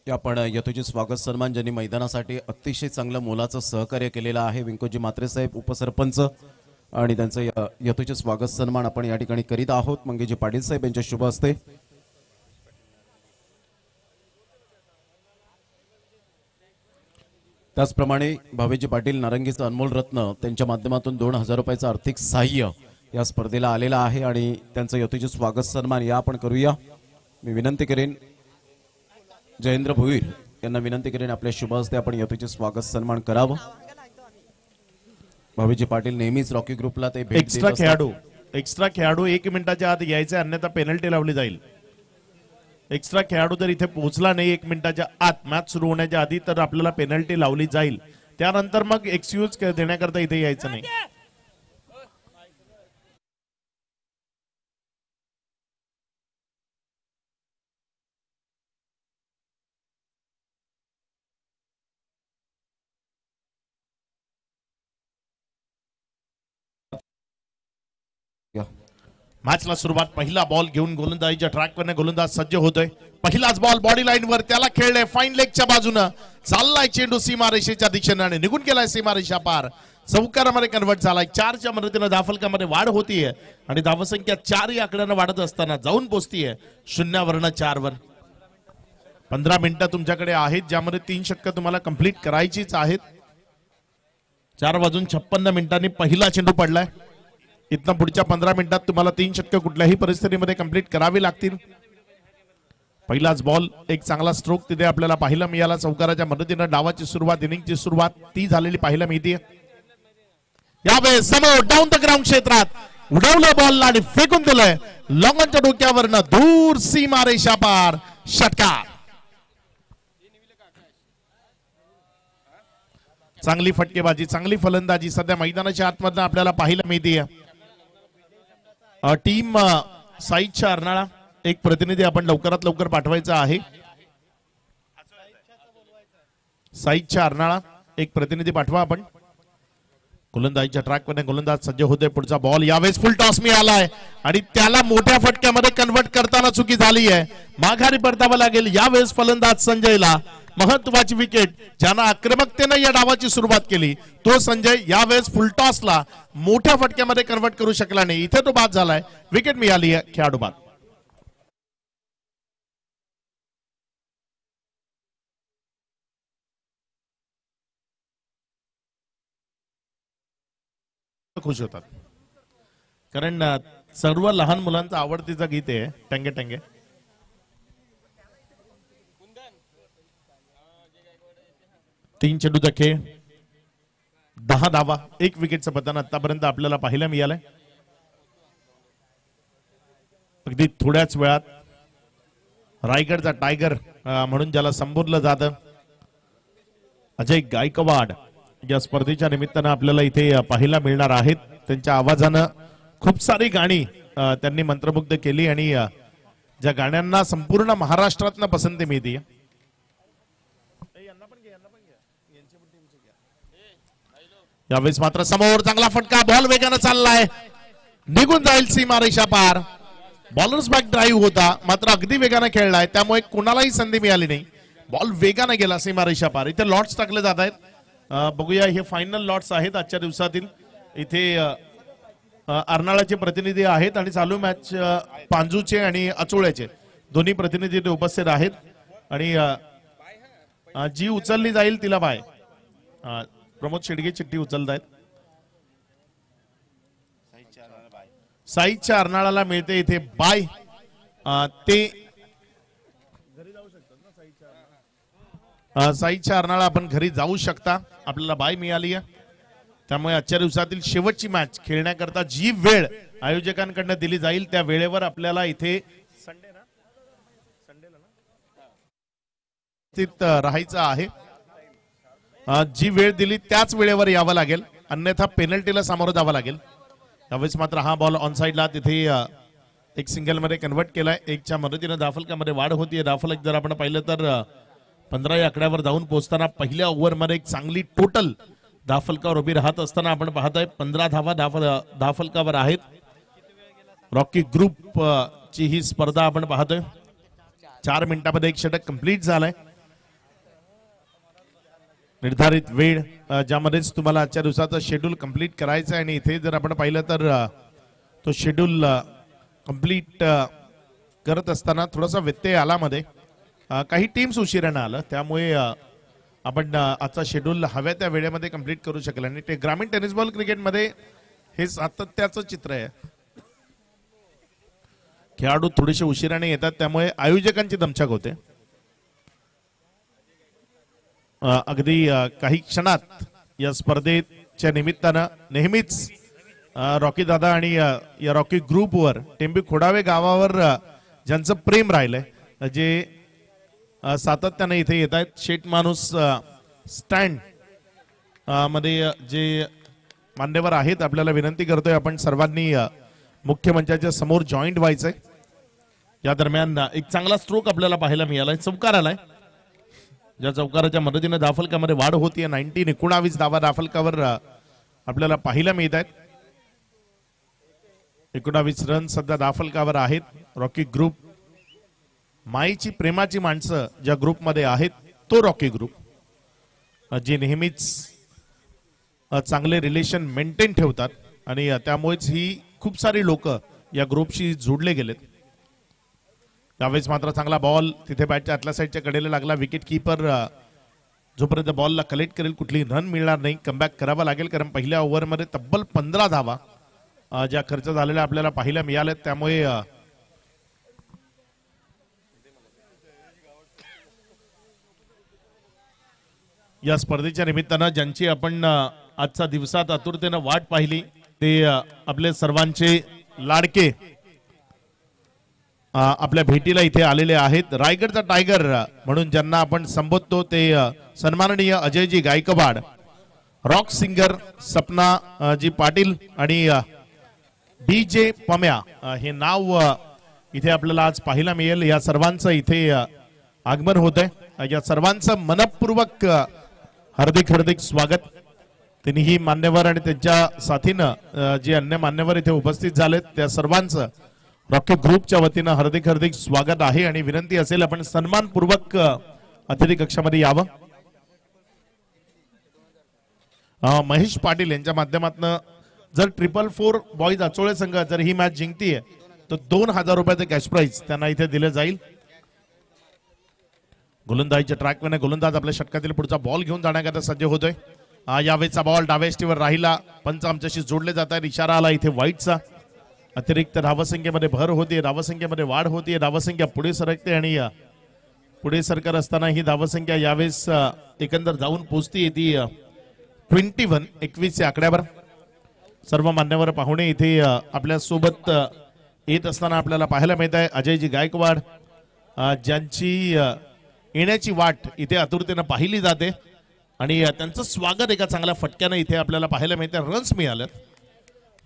आपण यथोचित स्वागत सन्मान ज्यांनी मैदानासाठी अतिशय चांगलं मोलाचं सहकार्य केलेलं आहे विंकोजी म्हात्रे साहेब उपसरपंच आणि त्यांचं यथोचित स्वागत सन्मान आपण या ठिकाणी करीत आहोत मंगेजी पाटील साहेब यांच्या शुभ हस्ते। त्याचप्रमाणे भावेजी पाटील नारंगीचं अनमोल रत्न त्यांच्या माध्यमातून 2000 रुपयाचं आर्थिक सहाय्य या स्पर्धेला आलेला आहे आणि त्यांचं यथोचित स्वागत सन्मान या आपण करूया। मी विनंती करेन जयेंद्र भोईर यांना विनंती करेन आपल्या शुभ हस्ते आपण यथोचित स्वागत सन्मान करावं। भावेजी पाटील नेहमीच रॉकी ग्रुपला ते एक्स्ट्रा खेळाडू 1 मिनिटाच्या आत यायचे अन्यथा पेनल्टी लावली जाईल। एक्स्ट्रा खेळाडू जर इथे पोहोचला नाही 1 मिनिटाच्या आत मॅच सुरू होण्याच्या आधी तर आपल्याला पेनल्टी लावली जाईल। त्यानंतर मग एक्सक्यूज देण्याकरता इथे यायचं नाही। मॅचला सुरुवात पहिला बॉल घेऊन गोलंदाजीच्या ट्रॅकवर गोलंदाज सज्ज होतोय। पहिलाच बॉल बॉडी लाईन वर त्याला खेळले फाईन लेगच्या बाजूने चाललाय चेंडू सीमारेषेच्या दिशेने आणि निघून गेलाय सीमारेषा पार चौकारामध्ये कन्वर्ट झालाय। 4च्या मदतीने धावफलकामध्ये वाढ होतीये आणि धावसंख्या 4 या आकड्याने वाढत असताना जाऊन पोहोचतीये 0 4 वर। 15 मिनिटं तुमच्याकडे आहेत ज्यामध्ये 3 षटकं तुम्हाला कंप्लीट करायचीच आहेत। 4:56 मिनिटांनी पहिला चेंडू पडलाय। इथनं पुढच्या 15 मिनिटात तुम्हाला 3 षटकं कुठल्याही परिस्थितीमध्ये कंप्लीट करावी लागतील। पहिलाच बॉल एक चांगला स्ट्रोक तिथे आपल्याला पाहायला मिळाला चौकाराच्या मदतीने डावाची सुरुवात इनिंगची सुरुवात ती झालेली पाहायला मिळते। यावेळेस समोर डाऊन द ग्राउंड क्षेत्रात उडवलं बॉल आणि फेकून दिलंय लॉंगॉनच्या डोक्यावरनं दूर सीमारेषा पार षटकार। चांगली फटकेबाजी चांगली फलंदाजी सध्या मैदानाच्या आतमधून आपल्याला पाहायला मिळते। टीम साईच्या अर्नाळा एक प्रतिनिधी आपण लवकरात लवकर पाठवायचा आहे। साईच्या अर्नाळा एक प्रतिनिधी पाठवा आपण। गोलंदाजीच्या ट्रॅकवर गोलंदाज सज्ज होते। पुढचा बॉल यावेळेस फुल टॉस मिळालाय आणि त्याला मोठ्या फटक्यामध्ये कन्वर्ट करताना चुकी झाली आहे। माघारी परतावं लागेल यावेळेस फलंदाज संजयला। महत्वाची विकेट ज्यानं आक्रमकतेने या डावाची सुरुवात केली तो संजय यावेळेस फुलटॉसला मोठ्या फटक्यामध्ये कन्वर्ट करू शकला नाही। इथे तो बाद झालाय। विकेट मिळाली आहे खेळाडू बाद। खुश होतात कारण सर्व लहान मुलांचं आवडतीचं गीत आहे टंगे टंगे। तीन चेंडूचा खेळ 10 धावा 1 विकेटचं पतन आतापर्यंत आपल्याला पाहायला मिळालंय। अगदी थोड्याच वेळात रायगडचा टायगर म्हणून ज्याला संबोधलं जातं अजय गायकवाड या स्पर्धेच्या निमित्तानं आपल्याला इथे पाहायला मिळणार आहेत। त्यांच्या आवाजानं खूप सारी गाणी त्यांनी मंत्रमुग्ध केली आणि ज्या गाण्यांना संपूर्ण महाराष्ट्रातनं पसंती मिळते। यावेळेस मात्र समोर चांगला फटका बॉल वेगाने चाललाय निघून जाईल सीमारेषा पार। बॉलर्स बॅक ड्राईव्ह होता मात्र अगदी वेगाने खेळलाय त्यामुळे कोणालाही संधी मिळाली नाही। बॉल वेगाने गेला सीमारेषा पार। इथे लॉट्स टाकले जात आहेत। बघूया हे फायनल लॉट्स आहेत आजच्या दिवसातील। इथे अर्नाळाचे प्रतिनिधी आहेत आणि चालू मॅच पांजूचे आणि अचोळ्याचे दोन्ही प्रतिनिधी इथे उपस्थित आहेत आणि जी उचलली जाईल तिला बाय। प्रमोद शेडगे चिठ्ठी उचलत आहेत। साईच्या अर्नाळाला मिळते इथे बाय। ते साईच्या अर्नाळा आपण घरी जाऊ शकता आपल्याला बाय मिळाली आहे। त्यामुळे आजच्या दिवसातील शेवटची मॅच खेळण्याकरता जी वेळ आयोजकांकडून दिली जाईल त्या वेळेवर आपल्याला इथे राहायचं आहे। जी वेळ दिली त्याच वेळेवर यावं लागेल अन्यथा पेनल्टीला सामोरं जावं लागेल। त्यावेळेस मात्र हा बॉल ऑन साइडला तिथे एक सिंगल मध्ये कन्वर्ट केलाय। 1च्या मदतीने धावफलकामध्ये वाढ होतीये। धावफलक जर आपण पाहिलं तर 15 या आकड्यावर जाऊन पोहोचताना पहिल्या ओव्हरमध्ये एक चांगली टोटल धावफलकावर उभी राहत असताना आपण पाहतोय 15 धावा धावफलकावर आहेत। रॉकी ग्रुप ची ही स्पर्धा आपण पाहतोय। 4 मिनिटांमध्ये एक षटक कंप्लीट झालाय। निर्धारित वेळ ज्यामध्येच तुम्हाला आजच्या दिवसाचं शेड्यूल कंप्लीट करायचं आहे आणि इथे जर आपण पाहिलं तर तो शेड्यूल कंप्लीट करत असताना थोडासा व्यत्यय आला मध्ये काही टीम्स उशिरानं आलं त्यामुळे आपण आजचा शेड्यूल हव्या त्या वेळेमध्ये कंप्लीट करू शकलो आणि ते ग्रामीण टेनिस बॉल क्रिकेटमध्ये हे सातत्याचं चित्र आहे. खेळाडू थोडेसे उशिराने येतात त्यामुळे आयोजकांची दमछाक होते. अगदी काही क्षणात या स्पर्धेच्या निमित्तानं नेहमीच रॉकी दादा आणि या रॉकी ग्रुपवर टेंबी खोडावे गावावर ज्यांचं प्रेम राहिलंय जे सातत्याने इथे येत आहेत. शेट माणूस स्टँड मध्ये जे मान्यवर आहेत आपल्याला विनंती करतोय आपण सर्वांनी मुख्य मंचाच्या समोर जॉईंट व्हायचंय. या दरम्यान एक चांगला स्ट्रोक आपल्याला पाहायला मिळालाय. चौकार आलाय ज्या चौकाराच्या मदतीने धाफलकामध्ये वाढ होतीये. 19 धावा धाफलकावर आपल्याला पाहायला मिळत आहेत. 19 रन सध्या धाफलकावर आहेत. रॉकी ग्रुप माईची प्रेमाची माणसं ज्या ग्रुपमध्ये आहेत तो रॉकी ग्रुप जे नेहमीच चांगले रिलेशन मेंटेन ठेवतात आणि त्यामुळेच ही खूप सारी लोक या ग्रुपशी जोडले गेलेत. त्यावेळेस मात्र चांगला बॉल तिथे बॅटच्या आतल्या साईडच्या कडेला लागला. विकेट किपर जोपर्यंत बॉलला कलेक्ट करेल कुठली रन मिळणार नाही. कमबॅक करावा लागेल कारण पहिल्या ओव्हरमध्ये तब्बल 15 धावा ज्या खर्च झालेल्या आपल्याला पाहायला मिळाल्यात. त्यामुळे या स्पर्धेच्या निमित्तानं ज्यांची आपण आजच्या दिवसात आतुरतेनं वाट पाहिली ते आपले सर्वांचे लाडके आपल्या भेटीला इथे आलेले आहेत. रायगडचा टायगर म्हणून ज्यांना आपण संबोधतो ते सन्माननीय अजयजी गायकवाड, रॉक सिंगर सपना जी पाटील आणि DJ पम्या हे नाव इथे आपल्याला आज पाहायला मिळेल. या सर्वांचं इथे आगमन होत आहे. या सर्वांचं मनपूर्वक हार्दिक स्वागत. तिन्ही मान्यवर आणि त्यांच्या साथीनं जे अन्य मान्यवर इथे उपस्थित झालेत त्या सर्वांचं रॉकी ग्रुपच्या वतीनं हार्दिक स्वागत आहे आणि विनंती असेल आपण सन्मानपूर्वक अतिथी कक्षामध्ये यावं. महेश पाटील यांच्या माध्यमातून जर 444 बॉईज आचोळे संघ जर ही मॅच जिंकतीये तर 2000 रुपयाचं कॅश प्राइज त्यांना इथे दिले जाईल. गोलंदाजीच्या ट्रॅकवर गोलंदाज आपल्या षटकातील पुढचा बॉल घेऊन जाण्याकरता सज्ज होतोय. यावेळेचा बॉल डाव्या एष्टीवर राहिला. पंच आमच्याशी जोडले जात आहेत. इशारा आला इथे व्हाईटचा. अतिरिक्त धावसंख्येमध्ये भर होते, धावसंख्येमध्ये वाढ होते, धावसंख्या पुढे सरकते आणि पुढे सरकत असताना ही धावसंख्या यावेळेस एकंदर जाऊन पोहोचते ती 21 या आकड्यावर. सर्व मान्यवर पाहुणे इथे आपल्या सोबत येत असताना आपल्याला पाहायला मिळत आहे. अजयजी गायकवाड ज्यांची येण्याची वाट इथे आतुरतेनं पाहिली जाते आणि त्यांचं स्वागत एका चांगल्या फटक्यानं इथे आपल्याला पाहायला मिळते. रन्स मिळाले.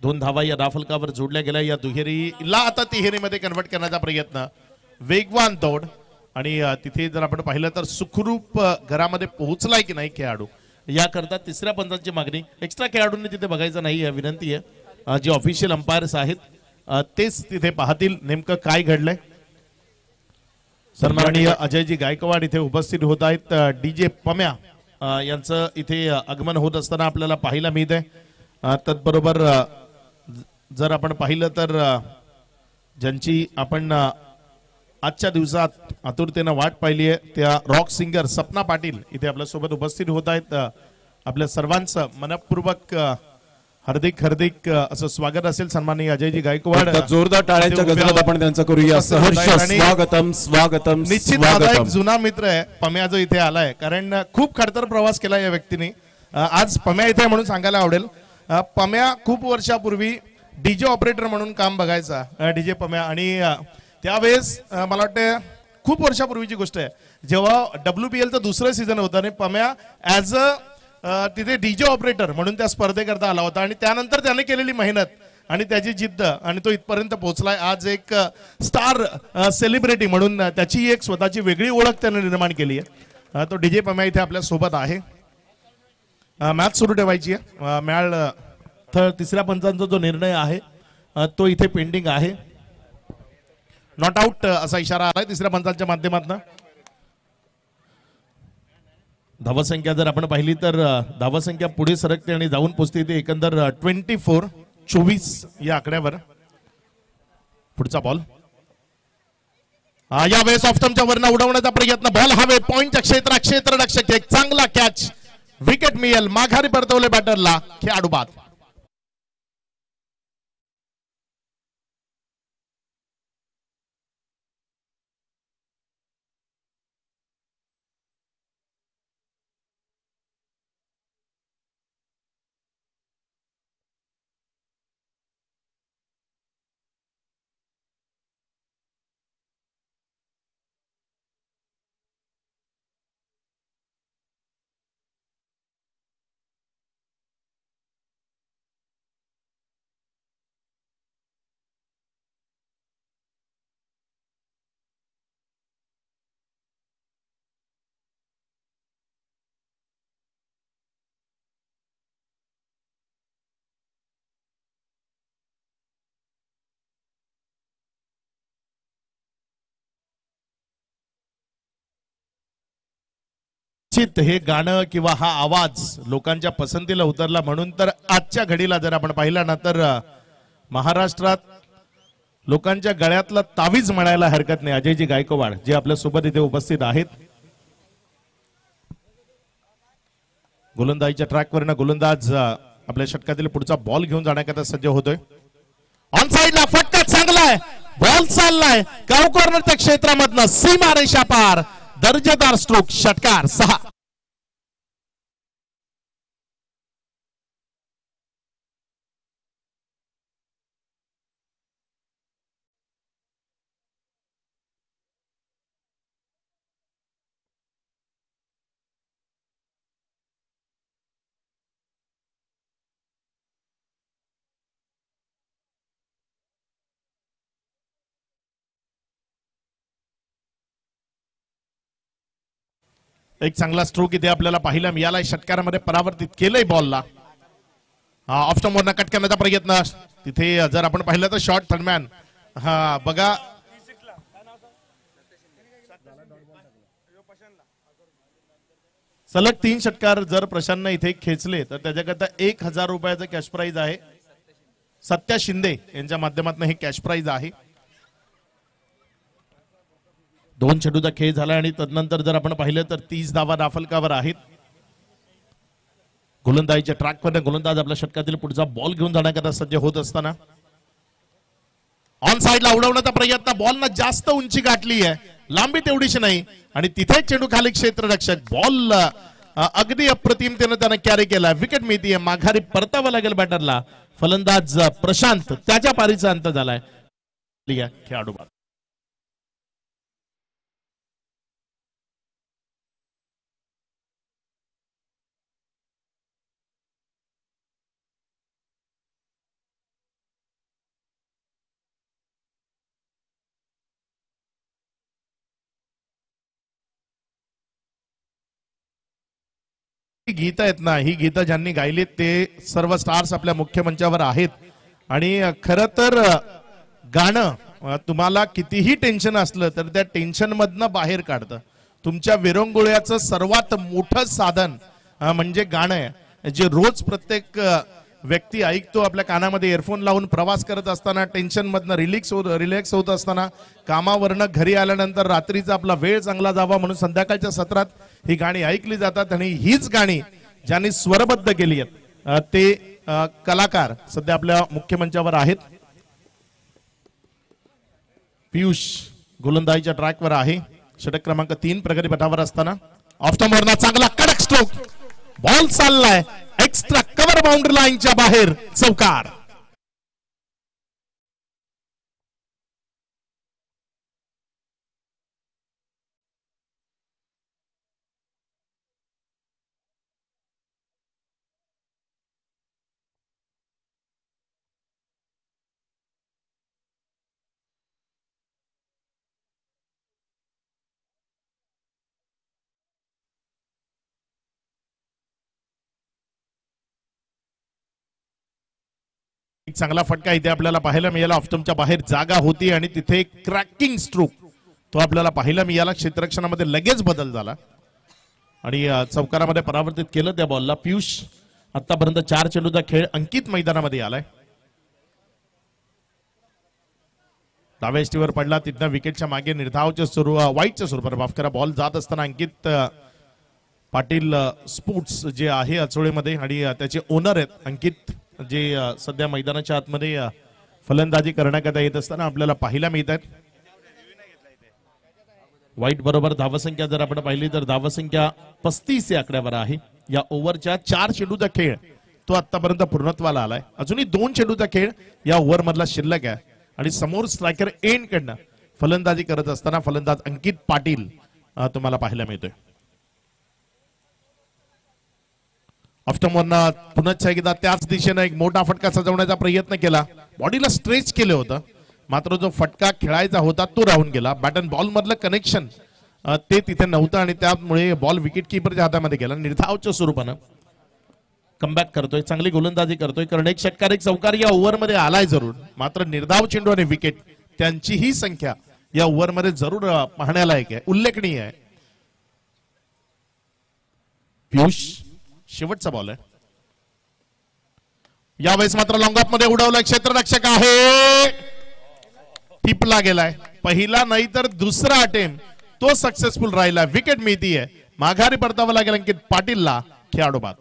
2 धावा या धाफलकावर जोडल्या गेल्या. या दुहेरीला आता तिहेरीमध्ये कन्वर्ट करण्याचा प्रयत्न. वेगवान दौड आणि तिथे जर आपण पाहिलं तर सुखरूप घरामध्ये पोहोचलाय की नाही खेळाडू याकरता तिसऱ्या पंचांची मागणी. एक्स्ट्रा खेळाडूंनी तिथे बघायचं नाही विनंती आहे. जे ऑफिशियल अंपायर्स आहेत तेच तिथे पाहतील नेमकं काय घडलंय. सन्माननीय अजयजी गायकवाड इथे उपस्थित होत आहेत. DJ पम्या यांचं इथे आगमन होत असताना आपल्याला पाहायला मिळत आहे. त्याचबरोबर जर आपण पाहिलं तर ज्यांची आपण आजच्या दिवसात आतुरतेनं वाट पाहिली आहे त्या रॉक सिंगर सपना पाटील इथे आपल्या सोबत उपस्थित होत आहेत. आपल्या सर्वांचं मनपूर्वक हार्दिक असं स्वागत असेल. सन्माननीय अजयजी गायकवाड जोरदार टाळ्यांच्या गजरात आपण त्यांचं करूया सहर्ष स्वागतम. निश्चित माझा एक जुना मित्र आहे पम्या जो इथे आलाय कारण खूप खडतर प्रवास केला या व्यक्तीने. आज पम्या इथे म्हणून सांगायला आवडेल. पम्या खूप वर्षापूर्वी DJ ऑपरेटर म्हणून काम बघायचा DJ पम्या आणि त्यावेळेस मला वाटतं खूप वर्षापूर्वीची गोष्ट आहे जेव्हा WPLचं दुसरं सीझन होतं आणि पम्या ऍज तिथे DJ ऑपरेटर म्हणून त्या स्पर्धेकरता आला होता आणि त्यानंतर त्याने केलेली मेहनत आणि त्याची जिद्द आणि तो इथपर्यंत पोहोचलाय. आज एक स्टार सेलिब्रिटी म्हणून त्याची एक स्वतःची वेगळी ओळख त्याने निर्माण केली आहे. तो DJ पम्या इथे आपल्या सोबत आहे. मॅच सुरू ठेवायची आहे. मॅच तिसऱ्या पंचांचा जो निर्णय आहे तो इथे पेंडिंग आहे. नॉट आउट असा इशारा आलाय तिसऱ्या पंचांच्या माध्यमातून. धावसंख्या जर आपण पाहिली तर धावसंख्या पुढे सरकते आणि जाऊन पोहोचते ते एकंदर 24 या आकड्यावर. पुढचा बॉल यावेळेस ऑफस्टंपच्या वरनं उडवण्याचा प्रयत्न. बॉल हवे पॉइंटच्या क्षेत्ररक्षक एक चांगला कॅच. विकेट मिळेल. माघारी परतवले बॅटरला. खेळाडू बाद. हे गाणं किंवा हा आवाज लोकांच्या पसंतीला उतरला म्हणून तर आजच्या घडीला जर आपण पाहिला ना तर महाराष्ट्रात लोकांच्या गळ्यातला तावीज म्हणायला हरकत नाही. अजयजी गायकवाड जे आपल्या सोबत इथे उपस्थित आहेत. गोलंदाजीच्या ट्रॅकवरनं गोलंदाज आपल्या षटकातील पुढचा बॉल घेऊन जाण्याकरता सज्ज होतोय. ऑन साइडला फटका चांगलाय. बॉल चाललाय गाव कॉर्नरच्या क्षेत्रामधनं सीमा रेषा पार. दर्जेदार स्ट्रोक. षटकार 6. एक चांगला स्ट्रोक इथे आपल्याला पाहायला मिळाला. षटकारामध्ये परावर्तित केलंय बॉलला. ऑफ स्टंप वरनं कट करण्याचा प्रयत्न. तिथे जर आपण पाहिलं तर शॉर्ट थर्डमॅन. हा बघा सलग 3 षटकार जर प्रशांतनं इथे खेचले तर त्याच्याकरता 1000 रुपयाचं कॅश प्राइज आहे. सत्या शिंदे यांच्या माध्यमातून हे कॅश प्राइज आहे. 2 चेंडूचा खेळ झाला आणि तदनंतर जर आपण पाहिलं तर 30 धावा दाफलकावर आहेत. गोलंदाजीच्या ट्रॅकवर गोलंदाज आपल्या षटकातील पुढचा बॉल घेऊन जाण्याकरता सज्ज होत असताना ऑन साइडला उडवण्याचा प्रयत्न. बॉलनं जास्त उंची गाठली आहे. लांबी तेवढीशी नाही आणि तिथे चेंडू खाली क्षेत्ररक्षक. बॉल अगदी अप्रतिमतेने त्यानं कॅरी केला. विकेट मिळतीये. माघारी परतावं लागेल बॅटरला. फलंदाज प्रशांत त्याच्या पारीचा अंत झालाय. खेळाडू बाद. गीत आहेत ना, ही गीतं ज्यांनी गायलीत ते सर्व स्टार्स आपल्या मुख्य मंचावर आहेत. आणि खरं तर गाणं तुम्हाला कितीही टेन्शन असलं तर त्या टेन्शन मधनं बाहेर काढतं. तुमच्या विरंगुळ्याचं सर्वात मोठं साधन म्हणजे गाणं आहे, जे रोज प्रत्येक व्यक्ती ऐकतो आपल्या कानामध्ये इयरफोन लावून प्रवास करत असताना, टेन्शन मधनं रिलॅक्स होत असताना, कामावरनं घरी आल्यानंतर रात्रीचा आपला वेळ चांगला जावा म्हणून संध्याकाळच्या सत्रात ही गाणी ऐकली जातात. आणि हीच गाणी ज्यांनी स्वरबद्ध केली आहेत ते कलाकार सध्या आपल्या मुख्य मंचावर आहेत. पियुष गोलंदाजीच्या ट्रॅकवर आहे. षटक क्रमांक 3 प्रगती पटावर असताना ऑफ स्टंपवरनं चांगला कडक स्ट्रोक. बॉल चाललाय एक्स्ट्रा कव्हर बाउंड्री लाईनच्या बाहेर. चौकार. एक चांगला फटका इथे आपल्याला पाहायला मिळाला. ऑफस्टंपच्या बाहेर जागा होती आणि तिथे क्रॅकिंग स्ट्रोक तो आपल्याला पाहायला मिळाला. क्षेत्ररक्षणामध्ये लगेच बदल झाला. आणि चौकारामध्ये परावर्तित केलं त्या बॉलला. पियुष आतापर्यंत 4 चेंडूचा खेळ. अंकित मैदानामध्ये आलाय. डाव्या एसटीवर पडला, तिथनं विकेटच्या मागे निर्धावच्या वाईटच्या स्वरूपात माफ करा बॉल जात असताना अंकित पाटील स्पोर्ट्स जे आहे अचोळेमध्ये आणि त्याचे ओनर आहेत अंकित, जे सध्या मैदानाच्या आतमध्ये फलंदाजी करण्याकरता येत असताना आपल्याला पाहायला मिळत आहेत. वाईट बरोबर धावसंख्या जर आपण पाहिली तर धावसंख्या 35 या आकड्यावर आहे. या ओव्हरच्या 4 चेंडूचा खेळ तो आतापर्यंत पूर्णत्वाला आलाय. अजूनही 2 चेंडूचा खेळ या ओव्हर मधला शिल्लक आहे आणि समोर स्ट्रायकर एंड कडनं फलंदाजी करत असताना फलंदाज अंकित पाटील तुम्हाला पाहायला मिळतोय. ऑफ्टमॉननं पुन्हा एकदा त्याच दिशेने एक मोठा फटका सजवण्याचा प्रयत्न केला. बॉडीला स्ट्रेच केलं होतं, मात्र जो फटका खेळायचा होता तो राहून गेला. बॅट अँड बॉल मधलं कनेक्शन ते तिथे नव्हतं आणि त्यामुळे बॉल विकेट किपरच्या हातामध्ये गेला. निर्धावच्या स्वरूपानं कमबॅक करतोय, चांगली गोलंदाजी करतोय. कारण एक षटकार एक चौकार या ओव्हरमध्ये आलाय जरूर, मात्र निर्धाव चेंडू आणि विकेट त्यांचीही संख्या या ओव्हरमध्ये जरूर पाहण्यालायक आहे, उल्लेखनीय आहे. पियुष शेवटचा बॉल आहे. यावेळेस मात्र लॉंग ऑफ मध्ये उडवलं, क्षेत्ररक्षक आहे, टिपला गेलाय. पहिला नाही तर दुसरा अटेम्प्ट तो सक्सेसफुल राहिला. विकेट मिळतीये, माघारी परतावं लागेल अंकित पाटीलला. खेळाडू बाद.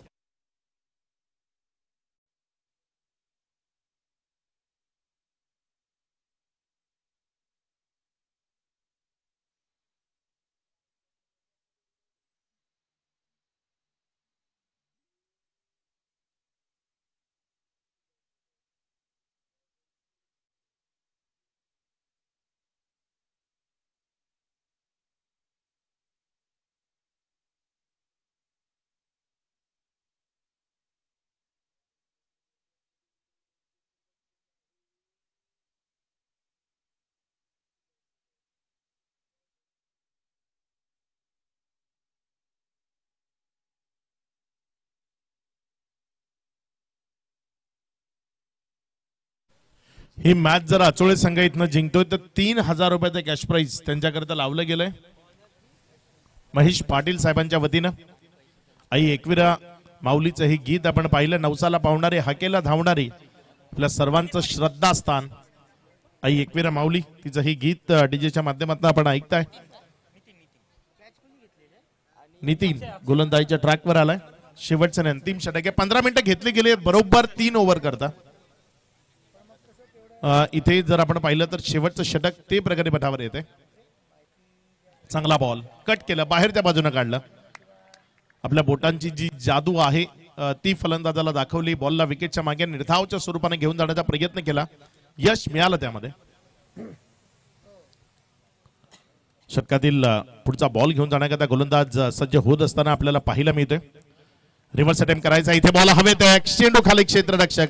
ही मॅच जर अचोळे संघ इथनं जिंकतोय तर 3000 रुपयाचं कॅश प्राइज त्यांच्याकरता लावलं गेलंय महेश पाटील साहेबांच्या वतीनं. आई एकविरा माऊलीचं हे गीत आपण पाहिलं. नवसाला पावणारे, हाकेला धावणारी, आपल्या सर्वांचं श्रद्धास्थान आई एकविरा माऊली, तिचं हे गीत डीजेच्या माध्यमातून आपण ऐकताय. नितीन गोलंदाजीच्या ट्रॅकवर आलाय. शेवटचं अंतिम षटक आहे. 15 मिनिटं घेतली गेली बरोबर 3 ओव्हर करता. इथे जर आपण पाहिलं तर शेवटचं षटक ते प्रकारे पटावर येते. चांगला बॉल कट केला, बाहेरच्या बाजूने काढलं. आपल्या बोटांची जी जादू आहे ती फलंदाजाला दाखवली. बॉलला विकेटच्या मागे निर्धावच्या स्वरूपाने घेऊन जाण्याचा प्रयत्न केला, यश मिळालं त्यामध्ये. षटकातील पुढचा बॉल घेऊन जाण्याकरता गोलंदाज सज्ज होत असताना आपल्याला पाहायला मिळतोय. रिव्हर्स अटेम्प्ट करायचा. इथे बॉल हवेत आहे, चेंडू खाली, क्षेत्ररक्षक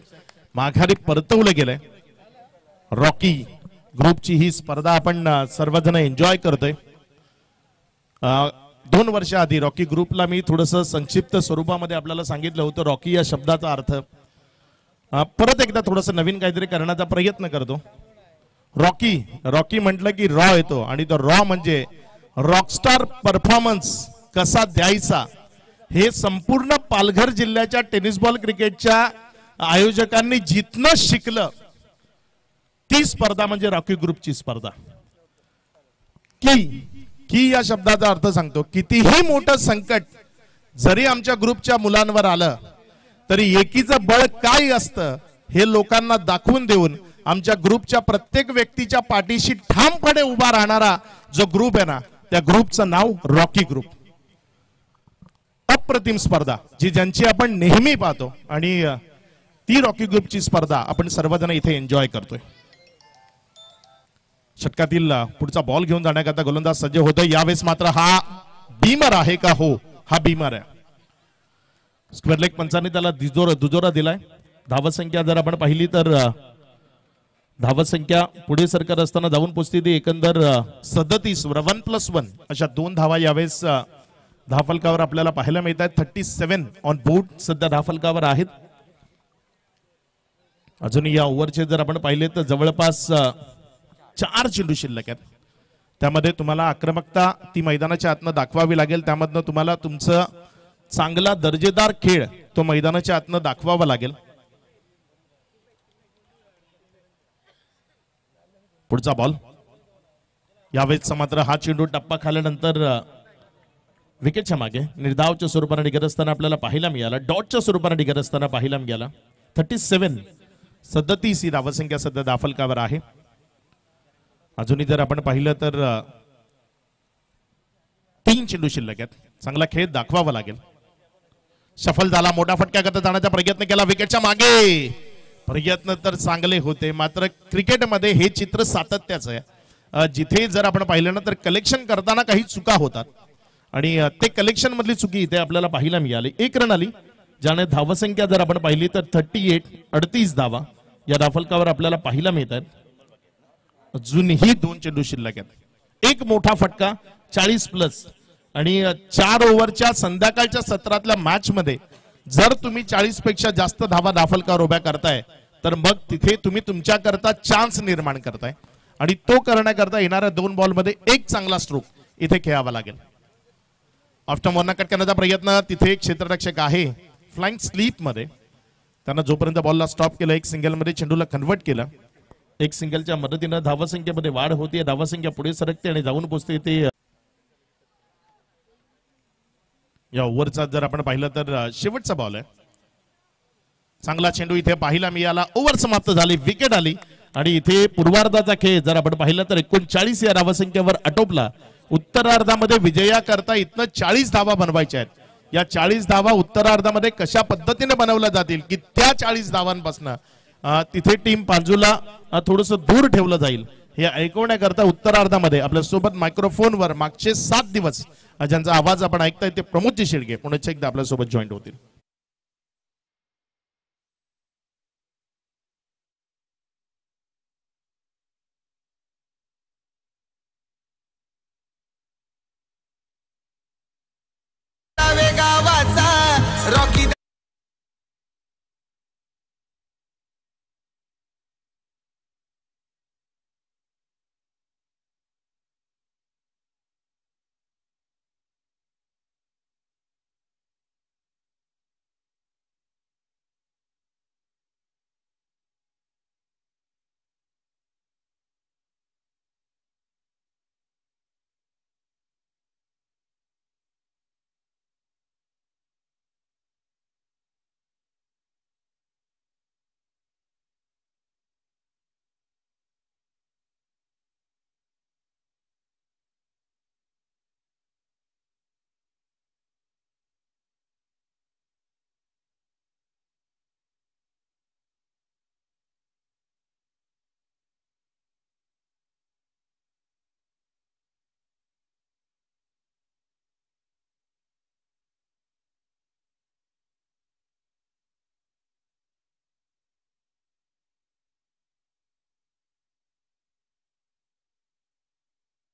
माघारी परतवलं गेलंय. रॉकी ग्रुपची ही स्पर्धा आपण सर्वजण एन्जॉय करतोय. 2 वर्ष आधी रॉकी ग्रुपला मी थोडस संक्षिप्त स्वरूपामध्ये आपल्याला सांगितलं होतं. रॉकी या शब्दाचा अर्थ परत एकदा थोडस नवीन काहीतरी करण्याचा प्रयत्न करतो. रॉकी, रॉकी म्हटलं की रॉ येतो आणि तो रॉ म्हणजे रॉकस्टार परफॉर्मन्स कसा द्यायचा हे संपूर्ण पालघर जिल्ह्याच्या टेनिस बॉल क्रिकेटच्या आयोजकांनी जिथनं शिकलं ती स्पर्धा म्हणजे रॉकी ग्रुपची स्पर्धा. की या शब्दाचा अर्थ सांगतो, कितीही मोठं संकट जरी आमच्या ग्रुपच्या मुलांवर आलं तरी एकीचं बळ काय असतं हे लोकांना दाखवून देऊन आमच्या ग्रुपच्या प्रत्येक व्यक्तीच्या पाठीशी ठामपणे उभा राहणारा जो ग्रुप आहे ना, त्या ग्रुपचं नाव रॉकी ग्रुप. अप्रतिम स्पर्धा जी ज्यांची आपण नेहमी पाहतो आणि ती रॉकी ग्रुपची स्पर्धा आपण सर्वजण इथे एन्जॉय करतोय. षटकातील पुढचा बॉल घेऊन जाण्याकरता गोलंदाज सज्ज होतोय. यावेळेस मात्र हा बीमर आहे का? हो, हा बीमर आहे. स्क्वेअर लेग पंचांनी त्याला दुजोरा दिलाय. धावसंख्या जर आपण पाहिली तर धावसंख्या पुढे सरकार असताना जाऊन पोचते ती एकंदर 37 वर 1+1 अशा 2 धावा यावेळेस धावफलकावर आपल्याला पाहायला मिळत आहेत. 37 ऑन बोर्ड सध्या धावफलकावर आहेत. अजून या ओव्हरचे जर आपण पाहिले तर जवळपास 4 चेंडू शिल्लक आहेत. त्यामध्ये तुम्हाला आक्रमकता ती मैदानाच्या आतनं दाखवावी लागेल. त्यामधनं तुम्हाला तुमचं चांगला दर्जेदार खेळ तो मैदानाच्या आतनं दाखवावा लागेल. पुढचा बॉल यावेळेस मात्र हा चेंडू टप्पा खाल्यानंतर विकेटच्या मागे निर्धावच्या स्वरूपाने निघत असताना आपल्याला पाहायला मिळाला. डॉटच्या स्वरूपाने निघत असताना पाहायला मिळाला. 37 ही धावसंख्या सध्या दाफलकावर आहे. अजूनही जर आपण पाहिलं तर 3 चेंडू शिल्लक आहेत. चांगला खेळ दाखवावा लागेल. सफल झाला. मोठा फटका करता जाण्याचा प्रयत्न केला. विकेटच्या मागे प्रयत्न तर चांगले होते, मात्र क्रिकेटमध्ये हे चित्र सातत्याचं आहे. जिथे जर आपण पाहिलं ना तर कलेक्शन करताना काही चुका होतात आणि ते कलेक्शन मधली चुकी इथे आपल्याला पाहायला मिळाली. 1 रन आली, ज्याने धावसंख्या जर आपण पाहिली तर 38 धावा या दाफलकावर आपल्याला पाहायला मिळत आहेत. अजूनही 2 चेंडू शिल्लक आहेत. एक मोठा फटका 40+ आणि 4 ओव्हरच्या संध्याकाळच्या सत्रातल्या मॅच मध्ये जर तुम्ही 40 पेक्षा जास्त धावा दाफलकावर उभ्या करताय तर मग तिथे तुम्ही तुमच्याकरता चान्स निर्माण करताय आणि तो करण्याकरता येणाऱ्या 2 बॉलमध्ये एक चांगला स्ट्रोक इथे खेळावा लागेल. आफ्टर मॉर्ना कट करण्याचा प्रयत्न. तिथे एक क्षेत्ररक्षक आहे फ्लाइंग स्लीप मध्ये. त्यांना जोपर्यंत बॉलला स्टॉप केलं, 1 सिंगल मध्ये चेंडूला कन्वर्ट केलं. 1 सिंगलच्या मदतीनं धावसंख्येमध्ये वाढ होते. धावसंख्या पुढे सरकते आणि जाऊन पोहोचते. ते या ओव्हरचा जर आपण पाहिलं तर शेवटचा बॉल आहे. चांगला चेंडू इथे पाहायला मिळाला. ओव्हर समाप्त झाली, विकेट आली आणि इथे पूर्वार्धाचा खेळ जर आपण पाहिलं तर 39 या धावसंख्येवर आटोपला. उत्तरार्धामध्ये विजयाकरता इथनं 40 धावा बनवायच्या आहेत. या 40 धावा उत्तरार्धामध्ये कशा पद्धतीने बनवल्या जातील की त्या 40 धावांपासून तिथे टीम बाजूला थोडस दूर ठेवलं जाईल हे ऐकवण्याकरता उत्तरार्धामध्ये आपल्या सोबत मायक्रोफोनवर मागचे 7 दिवस ज्यांचा आवाज आपण ऐकताय ते प्रमोदजी शेळके पुण्याच्या एकदा आपल्या सोबत जॉईन होतील.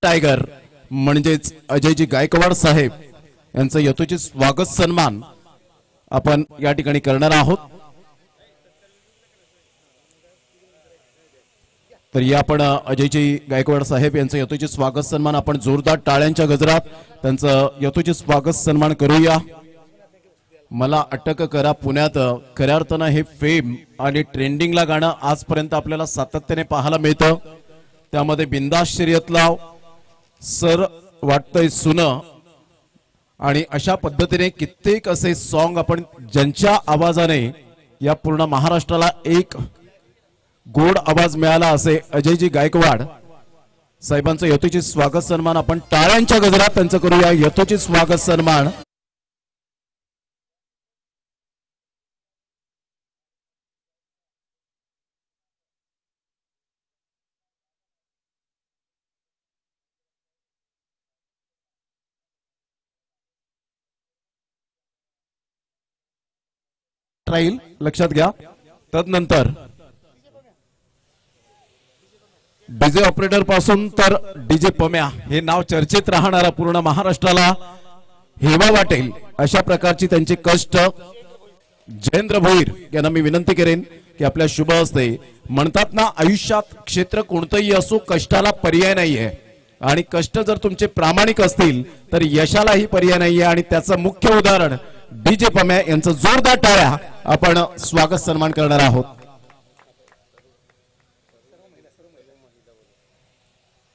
टायगर म्हणजेच अजयजी गायकवाड साहेब यांचं यथोचित स्वागत सन्मान आपण या ठिकाणी करणार आहोत. तर या आपण अजयजी गायकवाड साहेब यांचं यथोचित स्वागत सन्मान आपण जोरदार टाळ्यांच्या गजरात त्यांचं यथोचित स्वागत सन्मान करूया. मला अटक करा पुण्यात खऱ्या अर्थानं हे फेम आणि ट्रेंडिंगला गाणं आजपर्यंत आपल्याला सातत्याने पाहायला मिळतं. त्यामध्ये बिंदास शर्यतला सर वाटतंय सुन आणि अशा पद्धतीने कित्येक असे सॉन्ग आपण ज्यांच्या आवाजाने या पूर्ण महाराष्ट्राला एक गोड आवाज मिळाला असे अजयजी गायकवाड साहेबांचं यथोचित स्वागत सन्मान आपण टाळ्यांच्या गजरात त्यांचं करूया. यथोचित स्वागत सन्मान. राहील लक्षात घ्या. तदनंतर डीजे ऑपरेटर पासून तर डीजे पम्या हे नाव चर्चेत राहणारा पूर्ण महाराष्ट्राला हेवा वाटेल अशा प्रकारची त्यांचे कष्ट. जयेंद्र भोईर यांना मी विनंती करेन की आपल्या शुभ हस्ते म्हणतात ना आयुष्यात क्षेत्र कोणतंही असो कष्टाला पर्याय नाहीये आणि कष्ट जर तुमचे प्रामाणिक असतील तर यशालाही पर्याय नाहीये आणि त्याचं मुख्य उदाहरण डीजे पम्या यांचं जोरदार टाळ्या आपण स्वागत सन्मान करणार आहोत.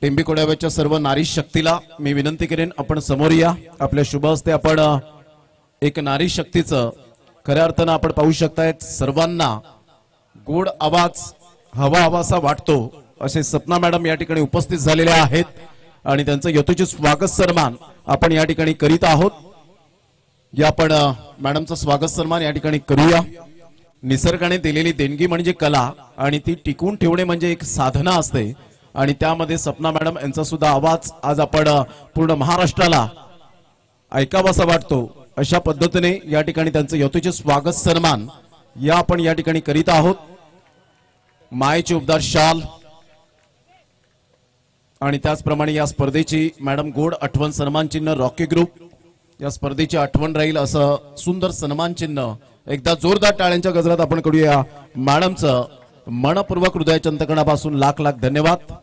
टेंबी कोड्यावरच्या सर्व नारी शक्तीला मी विनंती करेन आपण समोर या. आपल्या शुभ हस्ते आपण एक नारी शक्तीचं खऱ्या अर्थानं आपण पाहू शकताय. सर्वांना गोड आवाज हवा हवासा वाटतो असे सपना मॅडम या ठिकाणी उपस्थित झालेले आहेत आणि त्यांचं यथोचित स्वागत सन्मान आपण या ठिकाणी करीत आहोत. या आपण मॅडमचं स्वागत सन्मान या ठिकाणी करूया. निसर्गाने दिलेली देणगी म्हणजे कला आणि ती टिकवून ठेवणे म्हणजे एक साधना असते आणि त्यामध्ये सपना मॅडम यांचा सुद्धा आवाज आज आपण पूर्ण महाराष्ट्राला ऐकावासा वाटतो. अशा पद्धतीने या ठिकाणी त्यांचं यथोचित स्वागत सन्मान या आपण या ठिकाणी करीत आहोत. मायेची उबदार शाल आणि त्याचप्रमाणे या स्पर्धेची मॅडम गोड आठवण सन्मान चिन्ह रॉकी ग्रुप या स्पर्धेची आठवण राहील असं सुंदर सन्मान चिन्ह एकदा जोरदार टाळ्यांच्या गजरात आपण करूया. मॅडमचं मनपूर्वक हृदयाच्या अंतकणापासून लाख लाख धन्यवाद.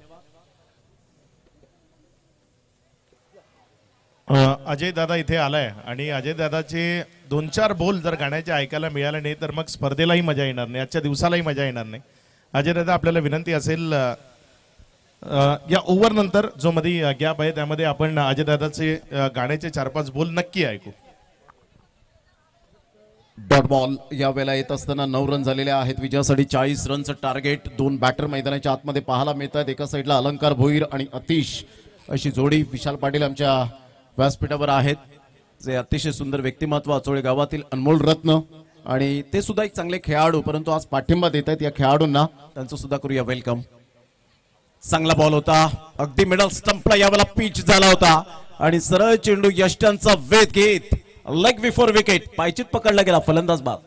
अजय दादा इथे आलाय आणि अजय दादाचे 2-4 बोल जर गाण्याचे ऐकायला मिळाले नाही तर मग स्पर्धेलाही मजा येणार नाही, आजच्या दिवसालाही मजा येणार नाही. अजय दादा आपल्याला विनंती असेल या ओव्हर नंतर जो मध्ये गॅप आहे त्यामध्ये आपण अजय दादाचे गाण्याचे 4-5 बोल नक्की ऐकू. डॉट बॉल या वेळेला येत असताना 9 रन झालेले आहेत. विजयासाठी 40 रनचं टार्गेट. 2 बॅटर मैदानाच्या आतमध्ये पाहायला मिळतात. एका साईडला अलंकार भोईर आणि अतिश अशी जोडी. विशाल पाटील आमच्या व्यासपीठावर आहेत जे अतिशय सुंदर व्यक्तिमत्व अचोळे गावातील अनमोल रत्न आणि ते सुद्धा एक चांगले खेळाडू परंतु आज पाठिंबा देत आहेत या खेळाडूंना. त्यांचं सुद्धा करूया वेलकम. चांगला बॉल होता अगदी मिडल स्टंपला यावेळेला पिच झाला होता आणि सरळ चेंडू यष्टांचा वेध घेत लेग बिफोर विकेट पायचीत पकडला गेला. फलंदाज बाद.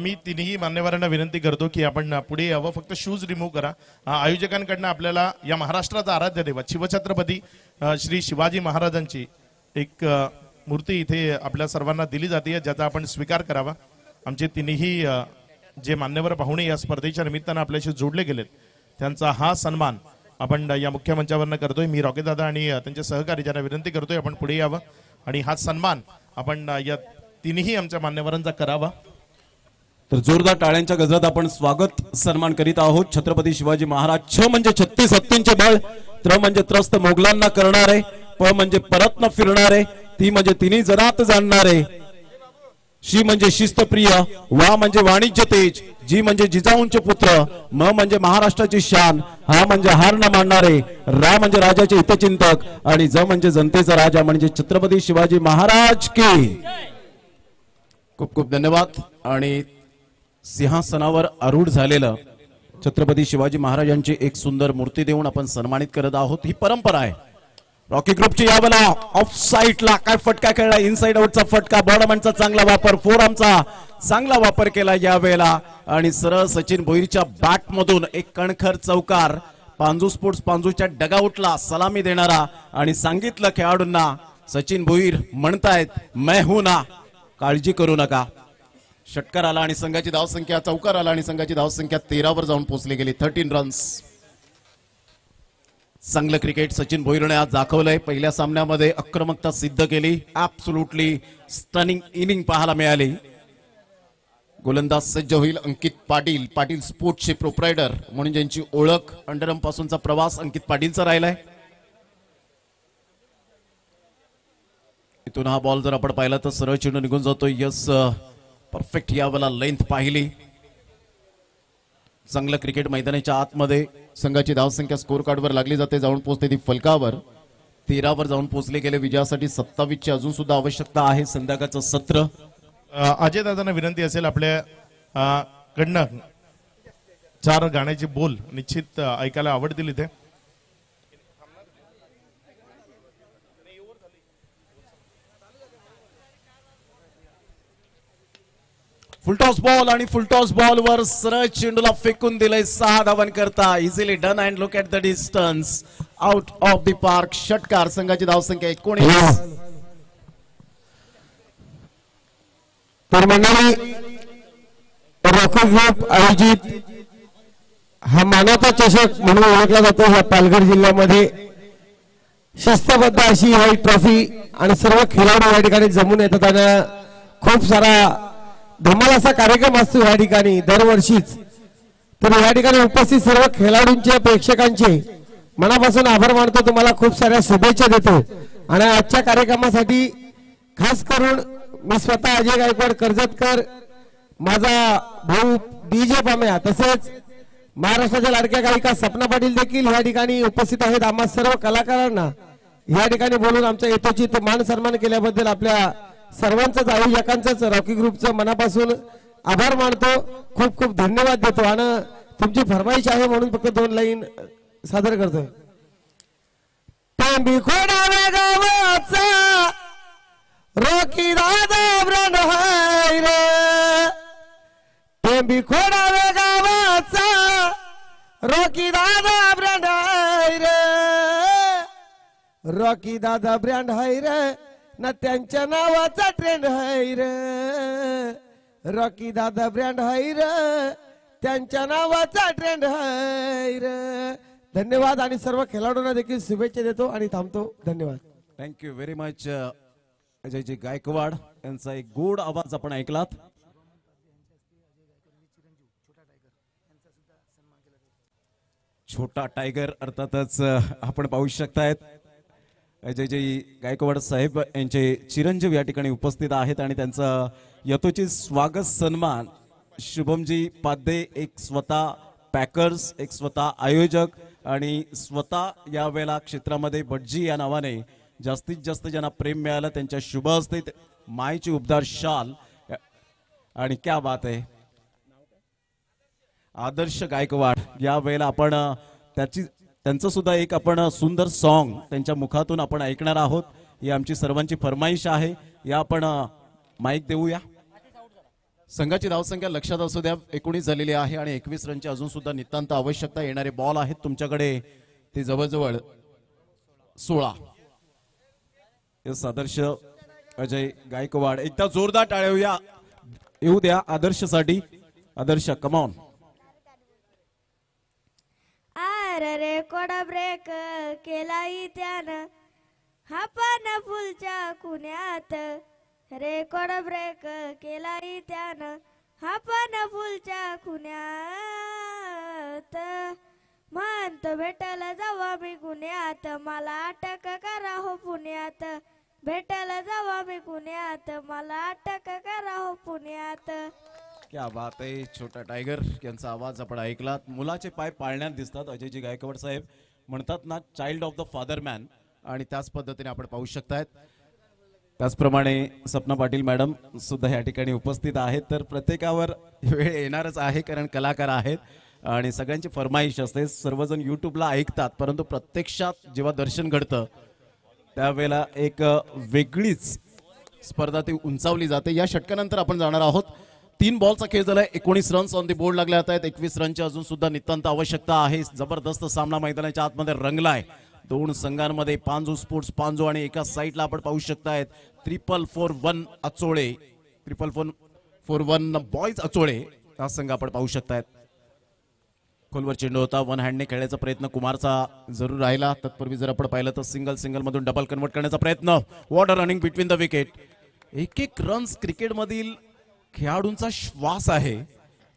मी तिन्ही मान्यवरांना विनंती करतो की आपण पुढे यावं. फक्त शूज रिमूव्ह करा. आयोजकांकडनं आपल्याला या महाराष्ट्राचा आराध्य दैवत शिवछत्रपती श्री शिवाजी महाराजांची एक मूर्ती इथे आपल्या सर्वांना दिली जाते ज्याचा आपण स्वीकार करावा. आमचे तिन्ही जे मान्यवर पाहुणे या स्पर्धेच्या निमित्तानं आपल्याशी जोडले गेलेत त्यांचा हा सन्मान आपण या मुख्य मंचावरनं करतोय. मी रॉकी दादा आणि त्यांचे सहकारी ज्यांना विनंती करतोय आपण पुढे यावं आणि हा सन्मान आपण या तिन्ही आमच्या मान्यवरांचा करावा. तर जोरदार टाळ्यांच्या गजरात आपण स्वागत सन्मान करीत आहोत. छत्रपती शिवाजी महाराज. छ म्हणजे 36 हत्तींचे बळ. त्र म्हणजे त्रस्त मोगलांना करणारे. प म्हणजे परत न फिरणारे. ती म्हणजे तिन्ही जरात जाणणारे. शी म्हणजे शिस्तप्रिय. वा म्हणजे वाणिज्य तेज. जी म्हणजे जिजाऊंचे पुत्र. म म्हणजे महाराष्ट्राची शान. हा म्हणजे हार न मानणारे. रा म्हणजे राजाचे हितचिंतक आणि ज म्हणजे जनतेचा राजा म्हणजे छत्रपती शिवाजी महाराज की. खूप खूप धन्यवाद. आणि सिंहासनावर आरूढ झालेलं छत्रपती शिवाजी महाराजांची एक सुंदर मूर्ती देऊन आपण सन्मानित करत आहोत. ही परंपरा आहे रॉकी ग्रुपची. यावेळेला ऑफ साईडला काय फटका खेळला. इनसाइड आउटचा फटका. बॉर्डमॅनचा चांगला वापर. फोरआर्मचा चांगला वापर केला यावेळेला आणि सरळ सचिन भोईरच्या बॅट मधून एक कणखर चौकार. पांजू स्पोर्ट्स पांजूच्या डगआउटला सलामी देणारा आणि सांगितलं खेळाडूंना सचिन भोईर म्हणतायत मैं हूं ना, काळजी करू नका. षटकार आला आणि संघाची धावसंख्या चौकार आला आणि संघाची धावसंख्या 13 वर जाऊन पोहोचली गेली. 13 रन्स. चांगलं क्रिकेट सचिन भोईरने आज दाखवलंय. पहिल्या सामन्यामध्ये आक्रमकता सिद्ध केली. ऍब्सोल्युटली स्टनिंग इनिंग पाहायला मिळाली. गोलंदाज सज्ज होईल अंकित पाटील. पाटील स्पोर्ट्सचे प्रोप्रायटर म्हणून ज्यांची ओळख अंडरम पासूनचा प्रवास अंकित पाटीलचा राहिलाय. इथून हा बॉल जर आपण पाहिला तर सरळ चेंडू निघून जातो. यस परफेक्ट यावेळेला लेंथ पाहिली. चांगलं क्रिकेट मैदानाच्या आतमध्ये. संघाची धावसंख्या स्कोर कार्डवर लागली जाते. जाऊन पोहोचते ती फलकावर. 13 वर जाऊन पोहोचले गेले. विजयासाठी 27 ची अजून सुद्धा आवश्यकता आहे. संध्याकाळचं सत्र. अजय दादांना विनंती असेल आपल्या कडनं 4 गाण्याचे बोल निश्चित ऐकायला आवडतील इथे. फुलटॉस बॉल आणि फुलटॉस बॉल वर सरळ चेंडूला फेकून दिलंय. 6 धावन करता. Easily done and look at the distance out of the park. षटकार. संघाची धावसंख्या 19. तर मंडळी रॉकी ग्रुप आयोजित हा मानाचा चषक म्हणून ओळखला जातो ह्या पालघर जिल्ह्यामध्ये शिस्तबद्ध अशी ही ट्रॉफी आणि सर्व खेळाडू या ठिकाणी जमून येतात आणि खूप सारा धमाल असा कार्यक्रम असतो या ठिकाणी दरवर्षीच. तर या ठिकाणी उपस्थित सर्व खेळाडूंचे प्रेक्षकांचे मनापासून आभार मानतो. तुम्हाला खूप साऱ्या शुभेच्छा देतो आणि आजच्या कार्यक्रमासाठी खास करून मी स्वतः अजय गायकवाड कर्जतकर, माझा भाऊ डीजे पाम्या, तसेच महाराष्ट्राच्या लाडक्या गायिका सपना पाटील देखील या ठिकाणी उपस्थित आहेत. आम्हा सर्व कलाकारांना या ठिकाणी बोलून आमच्या यथोचित मान सन्मान केल्याबद्दल आपल्या सर्वांचंच आयोजकांचंच रॉकी ग्रुपचं मनापासून आभार मानतो. खूप खूप धन्यवाद देतो आणि तुमची फरमाईश आहे म्हणून फक्त 2 लाईन सादर करतोय. टेंबी खोडाव्या गावाचा रॉकी दादा ब्रँड हाय रे. टेंबी खोडाव्या गावाचा रॉकी दादा ब्रँड हाय रे. रॉकी दादा ब्रँड हाय रे ना त्यांच्या नावाचा ट्रेंड हाय रे. रॉकी दादा ब्रँड हाय रे त्यांच्या नावाचा ट्रेंड हाय रे. धन्यवाद आणि सर्व खेळाडूंना देखील शुभेच्छा देतो आणि थांबतो. धन्यवाद. Thank you very much Ajayji Gaikwad यांचा एक गोड आवाज आपण ऐकलात. छोटा टायगर अर्थातच आपण पाहू शकतायत अजयजी गायकवाड साहेब यांचे चिरंजीव या ठिकाणी उपस्थित आहेत आणि त्यांचं यथोचित स्वागत सन्मान शुभमजी पाध्ये, एक स्वतः पॅकर्स, एक स्वतः आयोजक आणि स्वतः यावेळेला क्षेत्रामध्ये भटजी या नावाने जास्तीत जास्त ज्यांना प्रेम मिळालं त्यांच्या शुभ हस्ते मायची उबदार शाल आणि क्या बात आहे आदर्श गायकवाड या वेळेला आपण त्यांचं सुद्धा एक आपण सुंदर सॉन्ग त्यांच्या मुखातून आपण ऐकणार आहोत. ही आमची सर्वांची फरमाईश आहे. या आपण माईक देऊया. संघाची धावसंख्या लक्षात असू द्या 19 झालेली आहे आणि 21 रनची अजून सुद्धा नितांत आवश्यकता. येणारे बॉल आहेत तुमच्याकडे ते जवळजवळ 16. यस आदर्श अजय गायकवाड एकदा जोरदार टाळ्या येऊ द्या आदर्शसाठी. आदर्श कमॉन. रे कोडा ब्रेक केलाही त्यानं हा पण फुलच्या कुण्यात. रे कोडा ब्रेक केलाही त्यानं हा पण फुलच्या कुण्यात. म्हणतो भेटायला जावा मी गुन्ह्यात मला अटक करा हो पुण्यात. भेटायला जावा मी गुन्ह्यात मला अटक करा हो पुण्यात. क्या बात आहे. छोटा टायगर यांचा आवाज आपण ऐकलात. मुलाचे पाय पाळण्यात दिसतात अजयजी गायकवाड साहेब म्हणतात ना child of the father man आणि त्याच पद्धतीने आपण पाहू शकतायत. त्याचप्रमाणे सपना पाटील मॅडम सुद्धा या ठिकाणी उपस्थित आहेत. तर प्रत्येकावर वेळ येणारच आहे कारण कलाकार आहेत आणि सगळ्यांची फरमाईश असते. सर्वजण यूट्यूबला ऐकतात परंतु प्रत्यक्षात जेव्हा दर्शन घडतं त्यावेळेला एक वेगळीच स्पर्धा ती उंचावली जाते. या षटकानंतर आपण जाणार आहोत. 3 बॉलचा खेळ झालाय. 19 रन्स ऑन दी बोर्ड लागले आहेत. 21 रनची अजून सुद्धा नितांत आवश्यकता आहे. जबरदस्त सामना मैदानाच्या आतमध्ये रंगलाय. 2 संघांमध्ये पांजू स्पोर्ट्स पांजू आणि एका साईडला आपण पाहू शकतायत 3441 अचोळे 3441 बॉयज अचोळे हा संघ आपण पाहू शकतायत. खोलवर चेंडू होता. 1 हँडने खेळण्याचा प्रयत्न कुमारचा जरूर राहिला. तत्पूर्वी जर आपण पाहिलं तर सिंगल मधून डबल कन्वर्ट करण्याचा प्रयत्न. What a running between the wicket. एक रन्स क्रिकेटमधील खेळाडूंचा श्वास आहे.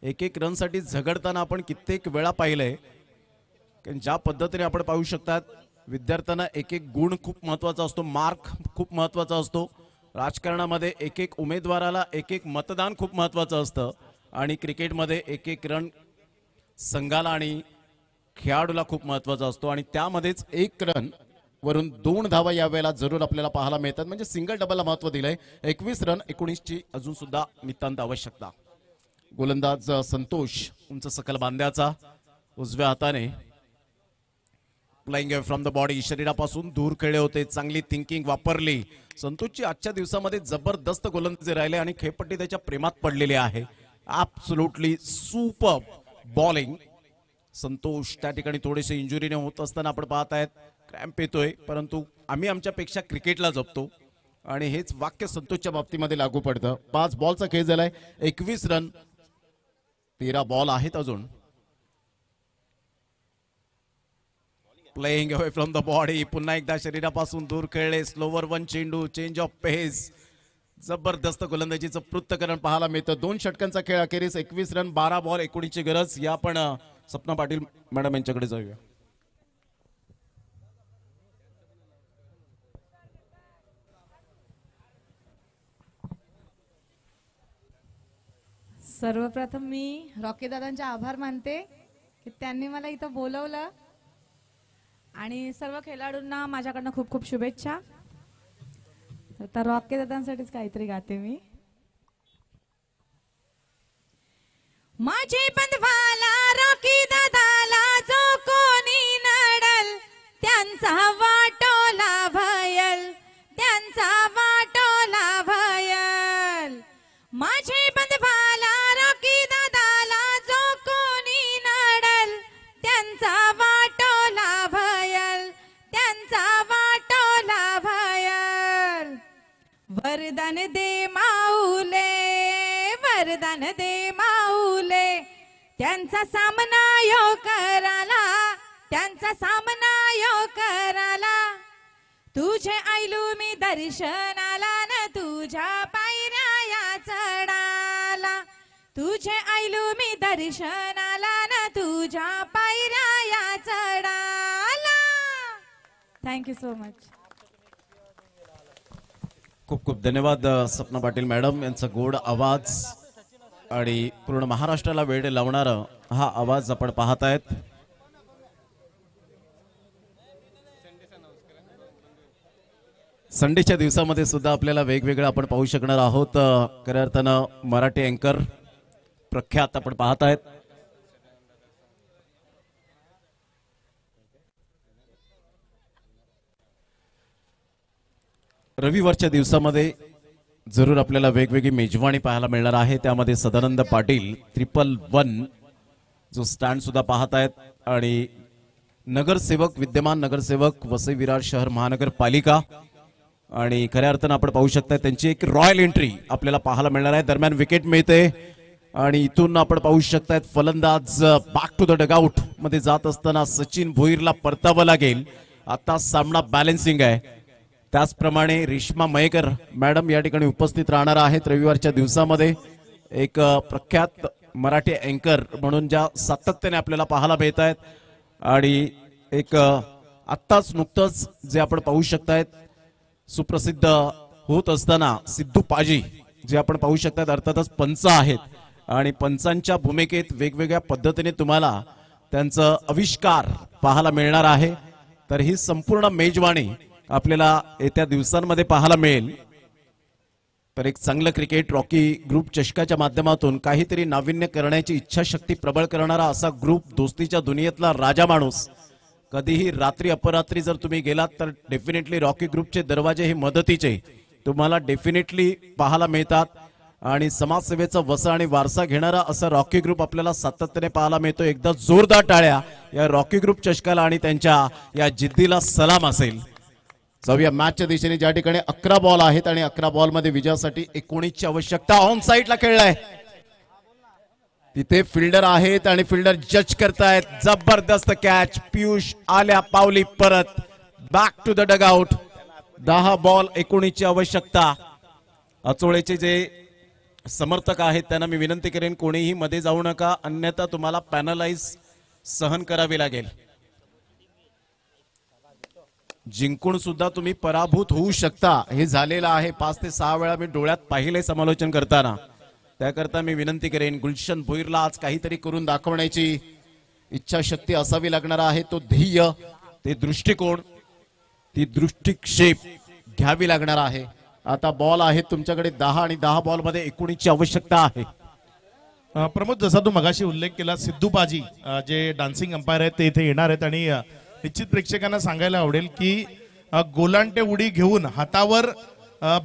एक रनसाठी झगडताना आपण कित्येक वेळा पाहिलंय. ज्या पद्धतीने आपण पाहू शकतात विद्यार्थ्यांना एक गुण खूप महत्वाचा असतो. मार्क खूप महत्वाचा असतो. राजकारणामध्ये एक उमेदवाराला एक मतदान खूप महत्वाचं असतं आणि क्रिकेटमध्ये एक रन संघाला आणि खेळाडूला खूप महत्वाचा असतो आणि त्यामध्येच 1 रन वरून 2 धावा यावेळेला जरूर आपल्याला पाहायला मिळतात. म्हणजे सिंगल डबलला महत्व दिलंय. 21 रन 19ची अजून सुद्धा नितांत आवश्यकता. गोलंदाज संतोष उंच सकल बांध्याचा उजव्या हाताने प्लेइंग फ्रॉम द बॉडी शरीरापासून दूर खेळले होते. चांगली थिंकिंग वापरली. संतोषची आजच्या दिवसामध्ये जबरदस्त गोलंदाजी राहिले आणि खेळपट्टी त्याच्या प्रेमात पडलेली आहे. Absolutely super bowling. संतोष त्या ठिकाणी थोडेसे इंजुरीने होत असताना आपण पाहत आहेत क्रॅम्प येतोय परंतु आम्ही आमच्यापेक्षा क्रिकेटला जपतो आणि हेच वाक्य संतोषच्या बाबतीमध्ये लागू पडतं. 5 बॉलचा खेळ झालाय. 21 रन 13 बॉल आहेत अजून. Playing away from the body. पुन्हा एकदा शरीरापासून दूर खेळले. स्लोवर वन चेंडू, चेंज ऑफ पेस. जबरदस्त गोलंदाजीचं पृथ्थकरण पाहायला मिळतं. 2 षटकांचा खेळ अखेरीस 21 रन 12 बॉल 19ची गरज. या पण सपना पाटील मॅडम यांच्याकडे जाऊया. सर्वप्रथम मी रॉकी दादांचे आभार मानते की त्यांनी मला इथं बोलवलं आणि सर्व खेळाडूंना माझ्याकडनं खूप खूप शुभेच्छा. तर रॉकी दादांसाठीच काहीतरी गाते मी. माझे बंधवाला रॉकी दादाला जो कोणी नडल त्यांचा वाटोला भयल, त्यांचा वाटोला भयल. माझे बंधवाला रॉकी दादाला जो कोणी नडल त्यांचा वाटोला भयल, त्यांचा वाटोला भयल. वरदान दे माऊले, वरदान दे माऊले, त्यांचा सामना यो कराला, त्यांचा सामना यो कराला. तुझे आयलू मी दर्शनाला न तुझ्या पायऱ्या या चढाला, तुझे आयलू मी दर्शनाला न तुझ्या पायऱ्या या चढाला. Thank you so much. खूप खूप धन्यवाद सपना पाटील मॅडम यांचा गोड आवाज आणि पूर्ण महाराष्ट्राला वेळ लावणारा हा आवाज आपण पाहतायत. संडेच्या दिवसामध्ये सुद्धा आपल्याला वेगवेगळं आपण पाहू शकणार आहोत. खऱ्या अर्थानं मराठी अँकर प्रख्यात आपण पाहतायत. रविवारच्या दिवसामध्ये जरूर आपल्याला वेगवेगळी मेजवानी पाहायला मिळणार आहे. त्यामध्ये सदानंद पाटील 111 जो स्टँड सुद्धा पाहतायत आणि नगरसेवक, विद्यमान नगरसेवक वसई विरार शहर महानगरपालिका आणि खऱ्या अर्थानं आपण पाहू शकता त्यांची एक रॉयल एंट्री आपल्याला पाहायला मिळणार आहे. दरम्यान विकेट मिळते आणि इथून आपण पाहू शकता फलंदाज बॅक टू द डगआउट मध्ये जात असताना सचिन भोईरला परतावं लागेल. आता सामना बॅलन्सिंग आहे. त्याचप्रमाणे रेश्मा मयेकर मॅडम या ठिकाणी उपस्थित राहणार आहेत. रविवारच्या दिवसामध्ये एक प्रख्यात मराठी अँकर म्हणून ज्या सातत्याने आपल्याला पाहायला मिळत आहेत आणि एक आत्ताच नुकतंच जे आपण पाहू शकतायत सुप्रसिद्ध होत असताना सिद्धू पाजी जे आपण पाहू शकतात अर्थातच पंच आहेत आणि पंचांच्या भूमिकेत वेगवेगळ्या पद्धतीने तुम्हाला त्यांचं आविष्कार पाहायला मिळणार आहे. तर ही संपूर्ण मेजवानी आपल्याला येत्या दिवसांमध्ये पाहायला मिळेल. तर एक चांगलं क्रिकेट रॉकी ग्रुप चषकाच्या माध्यमातून काहीतरी नाविन्य करण्याची इच्छाशक्ती प्रबळ करणारा असा ग्रुप, दोस्तीच्या दुनियेतला राजा माणूस. कधीही रात्री अपरात्री जर तुम्ही गेलात तर डेफिनेटली रॉकी ग्रुपचे दरवाजे हे मदतीचे तुम्हाला डेफिनेटली पाहायला मिळतात आणि समाजसेवेचा वसा आणि वारसा घेणारा असा रॉकी ग्रुप आपल्याला सातत्याने पाहायला मिळतो. एकदा जोरदार टाळ्या या रॉकी ग्रुप चषकाला आणि त्यांच्या या जिद्दीला सलाम असेल. जाऊया मॅचच्या दिशेने ज्या ठिकाणी 11 बॉल आहेत आणि 11 बॉल मध्ये विजयासाठी 19ची आवश्यकता. ऑन साइडला खेळलाय तिथे फिल्डर आहेत आणि फिल्डर जज करतायत. जबरदस्त कॅच. पियुष आल्या पावली परत back to the dugout. 10 ball 19ची आवश्यकता. अचोळेचे जे समर्थक आहेत त्यांना मी विनंती करेन कोणीही मध्ये जाऊ नका अन्यथा तुम्हाला पॅनलाइज सहन करावी लागेल. जिंकून सुद्धा तुम्ही पराभूत होऊ शकता हे झालेलं आहे. 5 ते 6 वेळा मी डोळ्यात पाहिले समालोचन करताना. त्याकरता मी विनंती करेन गुलशन भोईरला आज काहीतरी करून दाखवण्याची इच्छाशक्ती असावी लागणार आहे. तो ध्येय, ते दृष्टिकोन, ती दृष्टिक्षेप घ्यावी लागणार आहे. आता बॉल आहेत तुमच्याकडे 10 आणि 10 बॉल मध्ये 19ची आवश्यकता आहे. प्रमोद, जसा तू मगाशी उल्लेख केला सिद्धू पाजी जे डान्सिंग अंपायर आहेत ते इथे येणार आहेत आणि निश्चित प्रेक्षकांना सांगायला आवडेल की गोलांटे उडी घेऊन हातावर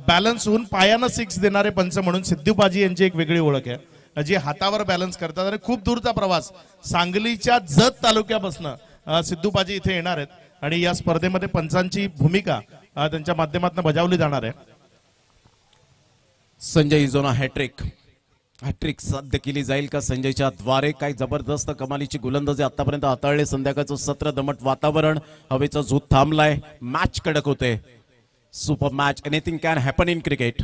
बॅलन्स होऊन पायानं 6 देणारे पंच म्हणून सिद्धू पाजी यांची एक वेगळी ओळख आहे. जे हातावर बॅलन्स करतात आणि खूप दूरचा प्रवास सांगलीच्या जत तालुक्यापासून सिद्धू पाजी इथे येणार आहेत आणि या स्पर्धेमध्ये पंचांची भूमिका त्यांच्या माध्यमातून बजावली जाणार आहे. संजय इजोना हॅट्रिक हॅट्रिक साध्य केली जाईल का संजयच्या द्वारे? काय जबरदस्त कमालीची गोलंदाजी आतापर्यंत हाताळले. संध्याकाळचं सत्र, दमट वातावरण, हवेचा झोत थांबलाय, मॅच कडक होते. Super match, anything can happen in cricket.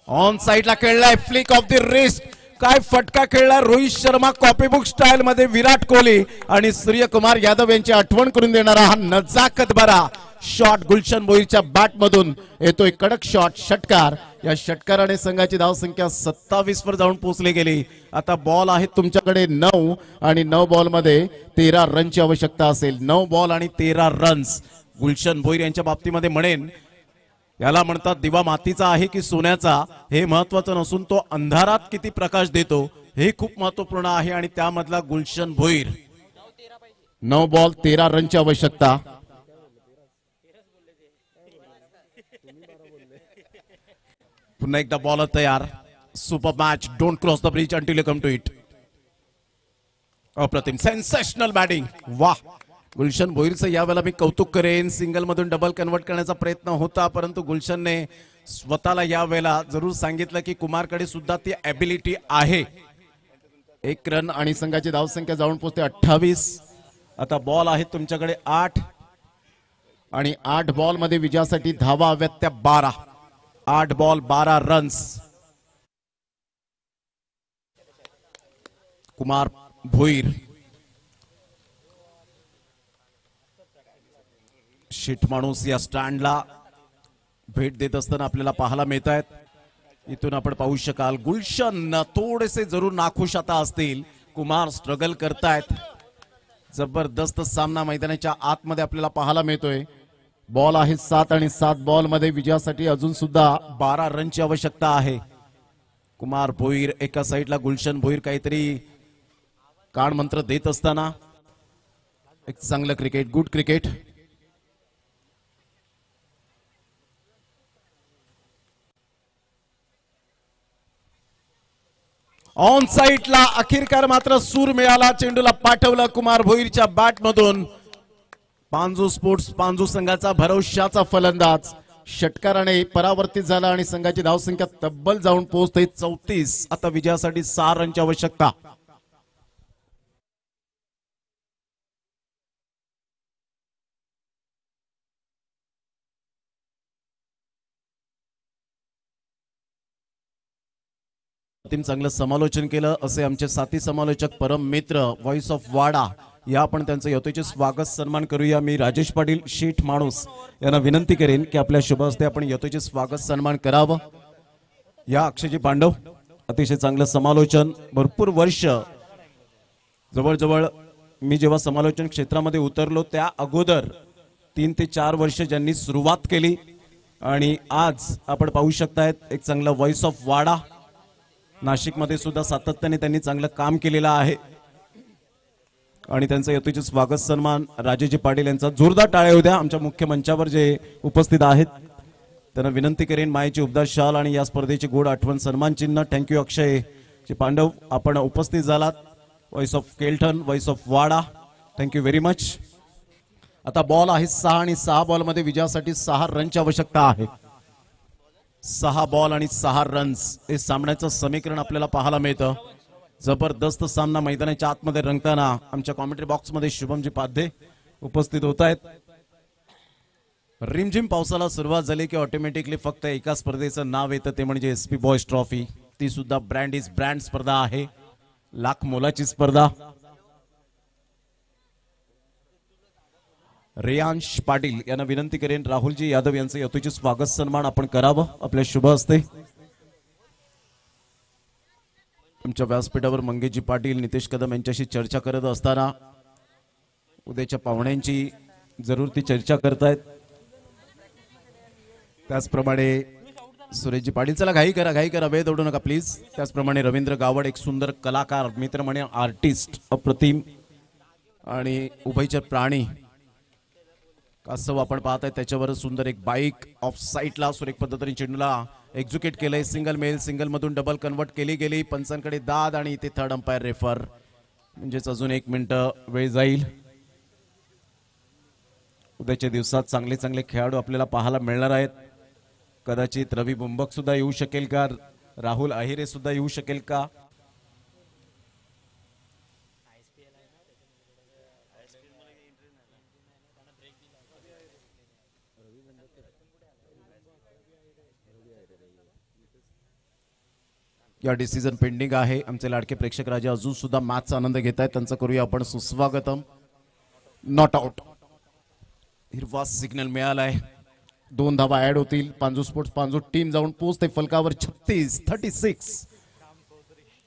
On साइडला खेळलाय, फ्लिक ऑफ द रिस्ट. काय फटका खेळला रोहित शर्मा, कॉपीबुक स्टाईल मध्ये विराट कोहली आणि सूर्यकुमार यादव यांची आठवण करून देणारा हा नजाकत भरा शॉट गुलशन भोईरच्या बॅट मधून येतोय. कडक शॉट, षटकार. या षटकाराने संघाची धावसंख्या 27 वर जाऊन पोहोचली गेली. आता बॉल आहेत तुमच्याकडे 9 आणि 9 बॉल मध्ये 13 रनची आवश्यकता असेल. 9 बॉल आणि 13 रन्स. गुलशन भोईर यांच्या बाबतीमध्ये म्हणेन, याला म्हणतात दिवा मातीचा आहे की सोन्याचा, हे महत्वाचं नसून तो अंधारात किती प्रकाश देतो हे खूप महत्वपूर्ण आहे. आणि त्यामधला गुलशन भोईर. 9 बॉल 13 रनची आवश्यकता. पुन्हा एकदा बॉलर तयार. Super match, don't cross the bridge until you come to it. अप्रतिम, सेन्सेशनल बॅटिंग. वाह, गुलशन भोईरचं यावेळेला मी कौतुक करेन. सिंगल मधून डबल कन्वर्ट करण्याचा प्रयत्न होता, परंतु गुलशनने स्वतःला यावेळेला जरूर सांगितलं की कुमारकडे सुद्धा ती ॲबिलिटी आहे. 1 रन आणि संघाची धावसंख्या जाऊन पोहोचते 28. आता बॉल आहेत तुमच्याकडे 8 आणि 8 बॉल मध्ये विजयासाठी धावा हव्यात त्या 12. 8 ball 12 runs. Kumar Bhoir sheet माणूस या स्टँडला भेट देत असताना आपल्याला पाहायला मिळत आहेत. इथून आपण पाहू शकाल गुलशन थोडेसे जरूर नाखुश आता असतील. कुमार स्ट्रगल करतायत. जबरदस्त सामना मैदानाच्या आतमध्ये आपल्याला पाहायला मिळतोय. बॉल आहे 7 आणि 7 बॉल मध्ये विजयासाठी अजून सुद्धा 12 रनची आवश्यकता आहे. कुमार भोईर एका साईडला, गुलशन भोईर काहीतरी कान मंत्र देत असताना एक चांगलं क्रिकेट, गुड क्रिकेट. ऑन साइडला अखेरकार मात्र सूर मिळाला. चेंडूला पाठवलं कुमार भोईरच्या बॅट मधून. पांजू स्पोर्ट्स पांजू संघाचा भरवशाचा फलंदाज षटकाराने परावर्तित झाला आणि संघाची धावसंख्या तब्बल जाऊन पोहोचते 34. आता विजयासाठी 6 रनची आवश्यकता. चांगलं समालोचन केलं असे आमचे साथी समालोचक, परम मित्र, व्हॉइस ऑफ वाडा, या आपण त्यांचं यथोचित स्वागत सन्मान करूया. मी राजेश पाटील शीठ माणूस यांना विनंती करेन की आपल्या शुभ हस्ते आपण यथोचित स्वागत सन्मान करावं. या अक्षयजी पांडव, अतिशय चांगलं समालोचन. भरपूर वर्ष, जवळजवळ मी जेव्हा समालोचन क्षेत्रामध्ये उतरलो त्या अगोदर 3 ते 4 वर्ष ज्यांनी सुरुवात केली आणि आज आपण पाहू शकतायत एक चांगलं व्हॉइस ऑफ वाडा. नाशिकमध्ये सुद्धा सातत्याने त्यांनी चांगलं काम केलेलं आहे आणि त्यांचं यथोचित स्वागत सन्मान राजेजी पाटील यांचा जोरदार टाळ्या होऊ द्या. आमच्या मुख्य मंचावर जे उपस्थित आहेत त्यांना विनंती करेन मायेची उबदार शाल आणि या स्पर्धेची गोड आठवण सन्मान चिन्ह. थँक्यू अक्षय जी पांडव, आपण उपस्थित झालात. Voice of Kelton, voice of Wada, thank you very much. आता बॉल आहे 6 आणि 6 बॉल मध्ये विजयासाठी 6 रनची आवश्यकता आहे. 6 बॉल आणि 6 रन्स हे सामन्याचं समीकरण आपल्याला पाहायला मिळतं. जबरदस्त सामना मैदानाच्या आतमध्ये रंगताना आमच्या कॉमेंट्री बॉक्स मध्ये शुभमजी पाध्ये उपस्थित होत आहेत. रिमझिम पावसाला सुरुवात झाली की ऑटोमॅटिकली फक्त एका स्पर्धेचं नाव येतं, ते म्हणजे SP बॉयज ट्रॉफी. ती सुद्धा ब्रँड इज ब्रँड स्पर्धा आहे, लाख मोलाची स्पर्धा. रेयांश पाटील यांना विनंती करेन राहुलजी यादव यांचं यथोचित स्वागत सन्मान आपण करावं आपल्या शुभ हस्ते. तुमच्या व्यासपीठावर मंगेशजी पाटील, नितेश कदम यांच्याशी चर्चा करत असताना उद्याच्या पाहुण्यांची जरूर ती चर्चा करतायत. त्याचप्रमाणे सुरेशजी पाटील, चला घाई करा, वेळ दौडू नका प्लीज. त्याचप्रमाणे रवींद्र गावड, एक सुंदर कलाकार, मित्र म्हणे आर्टिस्ट, अप्रतिम आणि उभयचर प्राणी. कासव आपण पाहताय त्याच्यावर सुंदर एक बाईक ऑफ साईडला सुरेख पद्धतीने चेंडूला एक्झिक्यूट केलंय. सिंगल मेल, सिंगल मधून डबल कन्वर्ट केली गेली. पंचांकडे दाद आणि इथे थर्ड अंपायर रेफर, म्हणजेच अजून 1 मिनिट वेळ जाईल. उद्याच्या दिवसात चांगले चांगले खेळाडू आपल्याला पाहायला मिळणार आहेत. कदाचित रवी बुंबक सुद्धा येऊ शकेल का राहुल अहिरे सुद्धा येऊ शकेल का? या डिसिजन पेंडिंग आहे. आमचे लाडके प्रेक्षक राजा अजून सुद्धा मॅचचा आनंद घेत आहेत, त्यांचं करूया आपण सुस्वागतम. नॉट आउट, हिरवा सिग्नल मिळालाय. 2 धावा ऍड होतील. पांजू स्पोर्ट्स पांजू टीम जाऊन पोहोचते फलकावर. 36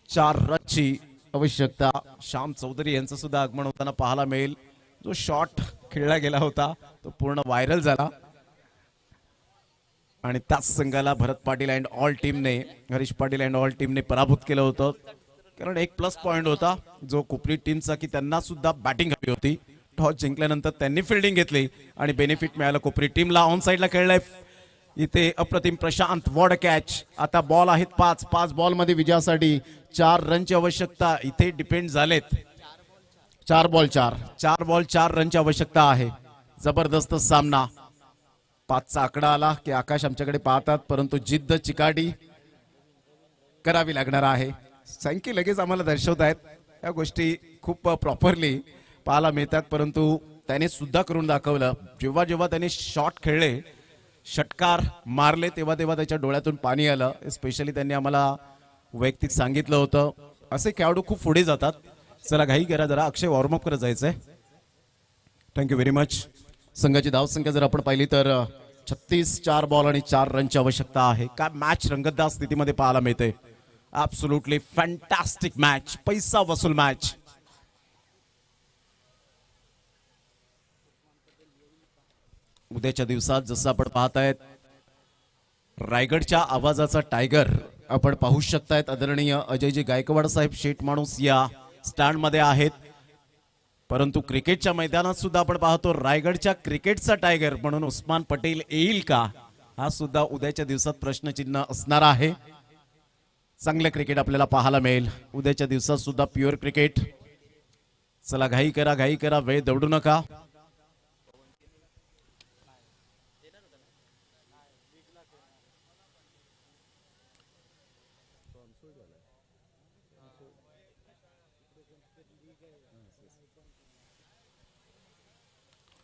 4 रनची आवश्यकता. श्याम चौधरी यांचं सुद्धा आगमन होताना पाहायला मिळेल. जो शॉट खेळला गेला होता तो पूर्ण व्हायरल झाला आणि त्याच संघाला भरत पाटील अँड ऑल टीमने, हरीश पाटील अँड ऑल टीमने पराभूत केलं होतं. कारण एक प्लस पॉइंट होता जो कोपरी टीमचा की त्यांना सुद्धा बॅटिंग हवी होती. टॉस जिंकल्यानंतर त्यांनी फिल्डिंग घेतली आणि बेनिफिट मिळालं कोपरी टीमला. ऑन साइडला खेळलाय इथे अप्रतिम प्रशांत. वॉड कॅच. आता बॉल आहेत 5 बॉल मध्ये विजयासाठी 4 रनची आवश्यकता. इथे डिपेंड झालेत 4 बॉल 4 रनची आवश्यकता आहे. जबरदस्त सामना. 5चा आकडा आला की आकाश आमच्याकडे पाहतात, परंतु जिद्द चिकाटी करावी लागणार आहे. सँकी लगेच आम्हाला दर्शवत आहेत. या गोष्टी खूप प्रॉपरली पाहायला मिळतात, परंतु त्याने सुद्धा करून दाखवलं. जेव्हा जेव्हा त्याने शॉट खेळले, षटकार मारले, तेव्हा तेव्हा त्याच्या डोळ्यातून पाणी आलं. स्पेशली त्यांनी आम्हाला वैयक्तिक सांगितलं होतं असे खेळाडू खूप पुढे जातात. चला घाई करा जरा, अक्षय वॉर्मअप करत जायचंय. Thank you very much. संघाची धावसंख्या जर आपण पाहिली तर 36, 4 बॉल आणि 4 रनची आवश्यकता आहे. काय मॅच रंगतदार स्थितीमध्ये पाहायला मिळते. ऍब्सोल्युटली फॅन्टॅस्टिक मॅच, पैसा वसूल मॅच. उद्याच्या दिवसात जसं आपण पाहतायत रायगडच्या आवाजाचा टायगर आपण पाहू शकतायत. आदरणीय अजयजी गायकवाड साहेब शेट माणूस या स्टँड मध्ये आहेत, परंतु क्रिकेटच्या मैदानात सुद्धा आपण पाहतो रायगडच्या क्रिकेटचा टायगर म्हणून उस्मान पटेल येईल का, हा सुद्धा उद्याच्या दिवसात प्रश्नचिन्ह असणार आहे. चांगलं क्रिकेट आपल्याला पाहायला मिळेल उद्याच्या दिवसात सुद्धा, प्युअर क्रिकेट. चला घाई करा, वेळ दौडू नका.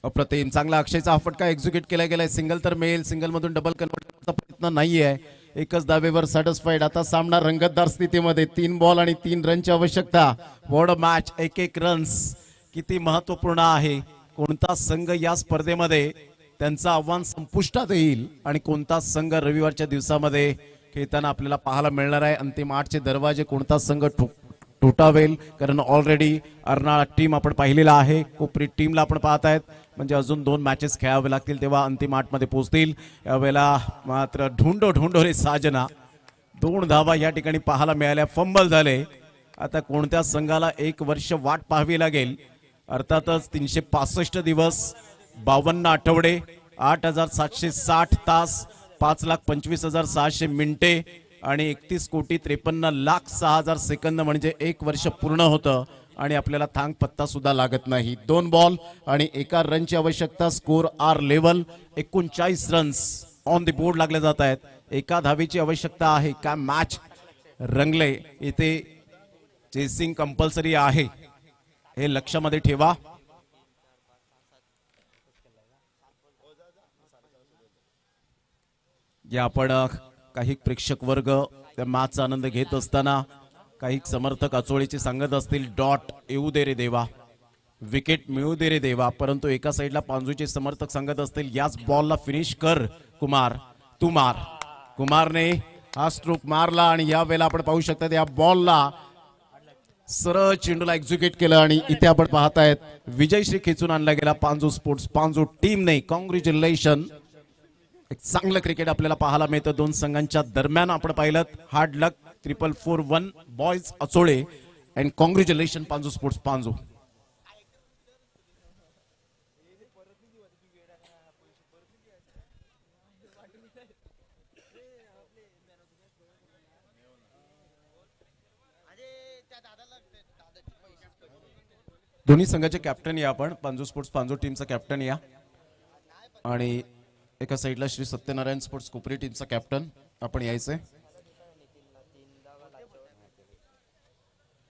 अप्रतिम चांगला अक्षयचा हा फटका एक्झिक्यूट केला गेलाय. सिंगल तर मिळेल, सिंगल मधून डबल कन्वर्ट करण्याचा प्रयत्न नाहीये. एकच धावेवर सॅटिस्फाईड. आता सामना रंगतदार स्थितीमध्ये. 3 बॉल आणि 3 रनची आवश्यकता. वॉर्ड मॅच, 1 रन्स किती महत्वपूर्ण आहे. कोणता संघ या स्पर्धेमध्ये त्यांचं आव्हान संपुष्टात येईल आणि कोणता संघ रविवारच्या दिवसामध्ये खेळताना आपल्याला पाहायला मिळणार आहे. अंतिम 8चे दरवाजे कोणता संघ ठोठावेल, कारण ऑलरेडी अर्नाळा टीम आपण पाहिलेला आहे. कोपरी टीमला आपण पाहतायत, म्हणजे अजून 2 मॅचेस खेळावे लागतील तेव्हा अंतिम 8 मध्ये पोहोचतील. यावेळेला मात्र ढूंढो रे साजना. 2 धावा या ठिकाणी पाहायला मिळाल्या. फंबल झाले. आता कोणत्या संघाला 1 वर्ष वाट पाहावी लागेल. अर्थातच 365 दिवस, 52 आठवडे, 8760 तास, 5,25,600 मिनिटे आणि 31,53,06,000 सेकंद म्हणजे 1 वर्ष पूर्ण होतं आणि आपल्याला थांग पत्ता सुद्धा लागत नाही. 2 बॉल आणि 1 रनची आवश्यकता. Score are level. 39 runs on the board लागले जात आहेत. 1 धावेची आवश्यकता आहे. काय मॅच रंगले. इथे चेसिंग कंपल्सरी आहे, हे लक्षामध्ये ठेवा. या आपण काही प्रेक्षक वर्ग त्या मॅचचा आनंद घेत असताना काही समर्थक आचोळीचे सांगत असतील डॉट येऊ दे रे देवा, विकेट मिळू दे रे देवा, परंतु एका साईडला पांजूचे समर्थक सांगत असतील याच बॉलला फिनिश कर कुमार, तू मार. कुमारने हा स्ट्रोक मारला आणि या वेळेला आपण पाहू शकता या बॉलला सरळ चेंडूला एक्झिक्यूट केलं आणि इथे आपण पाहतायत विजयश्री खेचून आणला गेला पांजू स्पोर्ट्स पांजू टीमने. कॉंग्रॅच्युलेशन. एक चांगलं क्रिकेट आपल्याला पाहायला मिळतं 2 संघांच्या दरम्यान. आपण पाहिलं hard luck 441 boys Achole and congratulations Panju sports Panju. दोन्ही संघाचे कॅप्टन या आपण, पांजू स्पोर्ट्स पांजू टीमचा कॅप्टन या आणि एका साईडला श्री सत्यनारायण स्पोर्ट्स कोपरी टीमचा कॅप्टन आपण यायचंय.